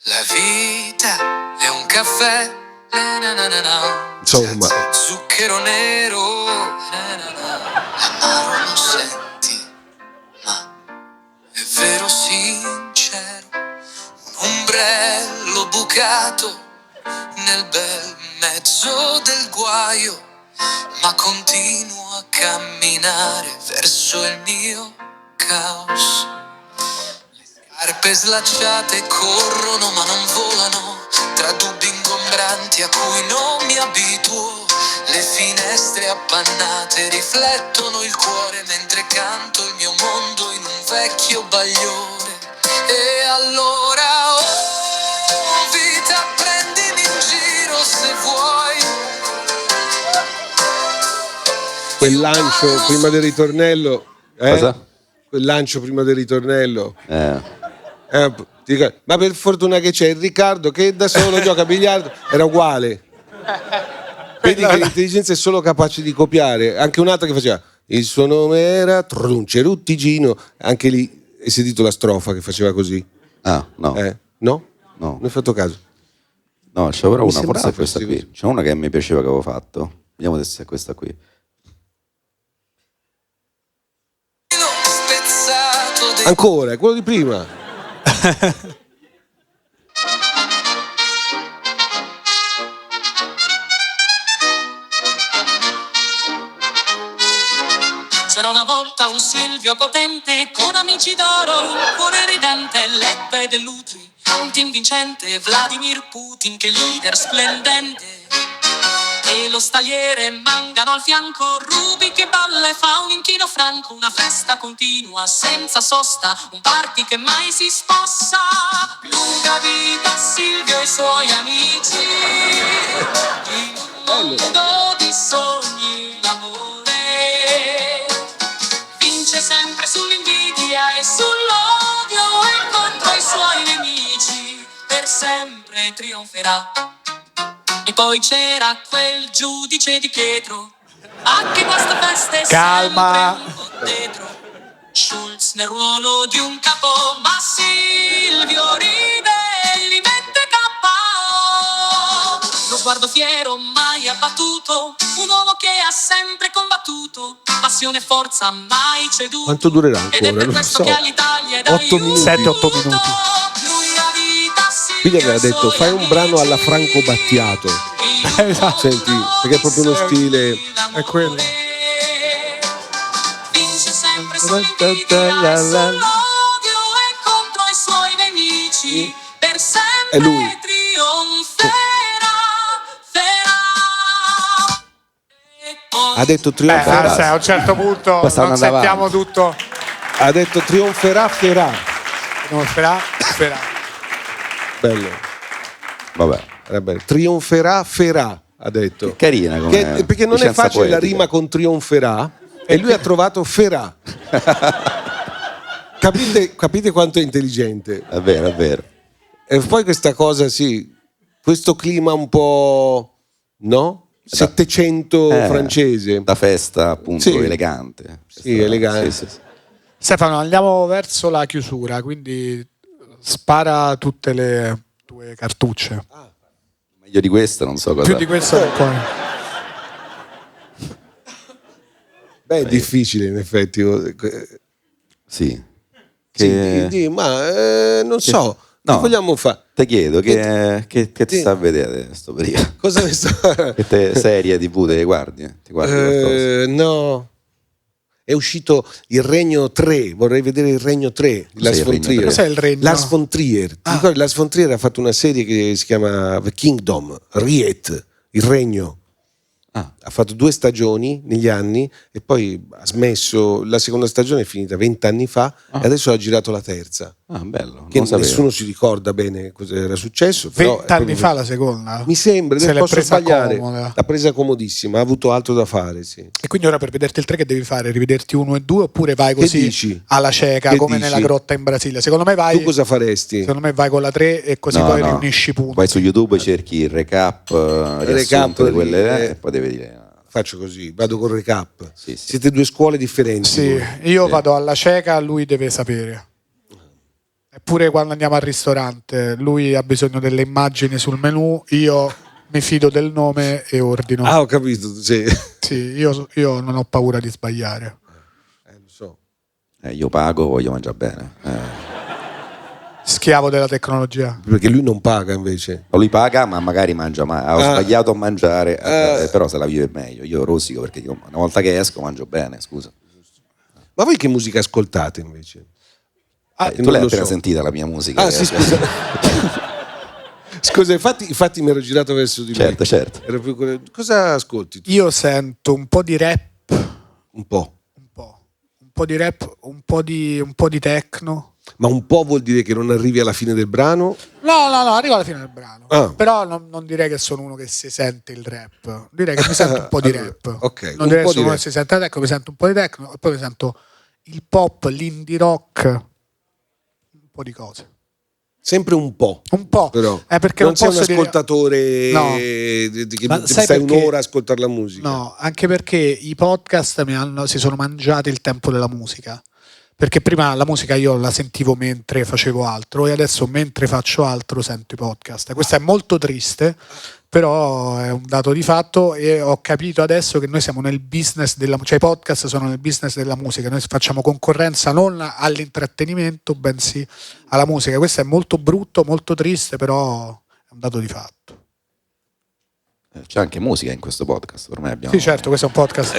La vita è un caffè, insomma, zucchero nero, amaro non senti, ma è vero sincero, un ombrello bucato nel bel mezzo del guaio, ma continuo a camminare verso il mio caos. Scarpe slacciate corrono ma non volano, tra dubbi ingombranti a cui non mi abituo. Le finestre appannate riflettono il cuore mentre canto il mio mondo in un vecchio bagliore. E allora, oh vita, prendimi in giro se vuoi. Quel lancio prima del ritornello, Cosa? Quel lancio prima del ritornello. Ma per fortuna che c'è il Riccardo che da solo gioca a biliardo, era uguale. Vedi che l'intelligenza è solo capace di copiare. Anche un'altra che faceva il suo nome era Ceruttigino, anche lì hai sentito la strofa che faceva così? Ah, no. No? No. Non hai fatto caso? No, c'è ora Mi una, forse è questa sembrava qui. C'è una che mi piaceva che avevo fatto. Vediamo se è questa qui. Ancora, è quello di prima. C'era una volta un Silvio potente con amici d'oro, un cuore ridente, l'Eppe dell'Utri, un team vincente, Vladimir Putin che leader splendente. E lo stagliere Mangano al fianco, Rubi che balla e fa un inchino franco, una festa continua senza sosta, un party che mai si sposta. Lunga vita a Silvio e i suoi amici, in un mondo di sogni l'amore vince sempre sull'invidia e sull'odio, e contro i suoi nemici per sempre trionferà. E poi c'era quel giudice di Pietro, anche questa festa è Calma. sempre un po' dietro. Schulz nel ruolo di un capo, ma Silvio ride e li mette KO. Lo sguardo fiero mai abbattuto, un uomo che ha sempre combattuto, passione e forza mai ceduto. Quanto durerà Ed è ancora? per Non questo so. che all'Italia è 8 minuti. 7-8 minuti. Quindi aveva detto fai un brano alla Franco Battiato. Senti, perché è proprio lo stile. È quello. Vince sempre sull'invidia e sull'odio e contro i suoi nemici per sempre È lui. trionferà. Ha detto trionferà. A un certo punto Basta non andare sentiamo avanti. tutto. Ha detto trionferà Ferà. Non spera. Bello. Vabbè. Era bello. Trionferà Ferà, ha detto. Carina come Perché non è licenza facile la poetica. rima con trionferà e lui ha trovato Ferà. Capite quanto è intelligente. È vero, è vero. E poi questa cosa, sì, questo clima un po', no? Settecento francese. Da festa, appunto, Sì. elegante. Sì, elegante. Sì. Stefano, andiamo verso la chiusura, quindi spara tutte le tue cartucce. Meglio di questa non so cosa. Più di questo non puoi. Beh, è difficile in effetti. Sì. Ma non so, No. che vogliamo fare? Ti chiedo che ti sta a vedere in sto periodo? Cosa ne sta? Che te serie TV te guardi? Ti guardi qualcosa? No. È uscito Il Regno 3, vorrei vedere Il Regno 3 di Lars il von Regno Trier. 3? Cos'è il Regno? Lars von Trier. Ti ricordi? Lars von Trier ha fatto una serie che si chiama The Kingdom, Riet, Il Regno. Ha fatto 2 stagioni negli anni e poi ha smesso. La seconda stagione è finita 20 anni fa e adesso ha girato la terza. Bello. Che non sapevo. nessuno si ricorda bene cosa era successo. 20 anni fa la seconda? Mi sembra, Se l'è posso presa sbagliare. comoda. L'ha presa comodissima, ha avuto altro da fare, sì. E quindi ora per vederti il 3 che devi fare? Rivederti 1 e 2 oppure vai Che così dici? alla cieca Che come dici? nella grotta in Brasile? Secondo me vai, Tu cosa faresti? secondo me vai con la 3 e così No, poi no. riunisci i punti. Vai su YouTube, cerchi il recap, riassunto di quelle e poi devi dire. Faccio così, vado col recap. Sì. Siete 2 scuole differenti. Sì, voi. io vado alla cieca, lui deve sapere. Eppure quando andiamo al ristorante, lui ha bisogno delle immagini sul menù, io mi fido del nome e ordino. Ah, ho capito, sì. Sì, io non ho paura di sbagliare. Lo so. Io pago, voglio mangiare bene. Schiavo della tecnologia. Perché lui non paga invece. Lui paga, ma magari mangia ho sbagliato a mangiare, però se la vive meglio. Io rosico perché dico, una volta che esco mangio bene, scusa. Ma voi che musica ascoltate invece? Tu l'hai appena sentita la mia musica. Ah, sì, scusa. Scusa, infatti mi ero girato verso di lui. Certo. Era più... Cosa ascolti tu? Io sento un po' di rap. Un po' di rap, un po' di techno. Ma un po' vuol dire che non arrivi alla fine del brano? No, arrivo alla fine del brano. Ah. Però non direi che sono uno che si sente il rap. Direi che mi sento un po' di rap. Ok. Non direi che sono uno che si sente la techno, mi sento un po' di techno e poi mi sento il pop, l'indie rock, un po' di cose. Sempre un po'. Però perché non sei un ascoltatore no. che stai un'ora a ascoltare la musica. No, anche perché i podcast si sono mangiati il tempo della musica. Perché prima la musica io la sentivo mentre facevo altro e adesso mentre faccio altro sento i podcast. Questo è molto triste, però è un dato di fatto e ho capito adesso che noi siamo nel business cioè i podcast sono nel business della musica, noi facciamo concorrenza non all'intrattenimento bensì alla musica. Questo è molto brutto, molto triste, però è un dato di fatto. C'è anche musica in questo podcast, ormai abbiamo... Sì, certo, questo è un podcast.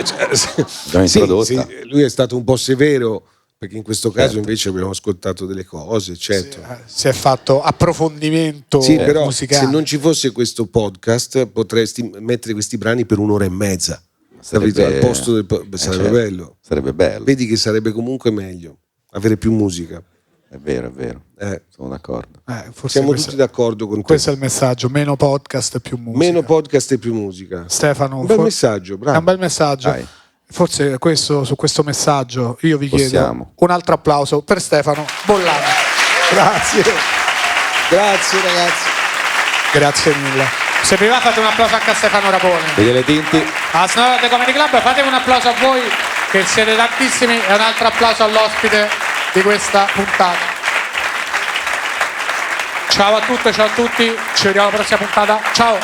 Abbiamo introdotta. Sì, lui è stato un po' severo, perché in questo caso invece abbiamo ascoltato delle cose, certo. Si è fatto approfondimento però musicale. Se non ci fosse questo podcast potresti mettere questi brani per un'ora e mezza. Al posto sarebbe bello. Sarebbe bello. Vedi che sarebbe comunque meglio avere più musica. È vero. Sono d'accordo. Siamo tutti d'accordo con questo è il messaggio: meno podcast e più musica. Meno podcast e più musica. Stefano, un bel messaggio, bravo. È un bel messaggio. Dai. Forse su questo messaggio io vi chiedo un altro applauso per Stefano Bollani. Grazie ragazzi. Grazie mille. Se vi va fate un applauso anche a Stefano Rapone. Delle Tinti. A Sonora The Comedy Club fate un applauso a voi che siete tantissimi e un altro applauso all'ospite di questa puntata. Ciao a tutte, ciao a tutti, ci vediamo alla prossima puntata. Ciao.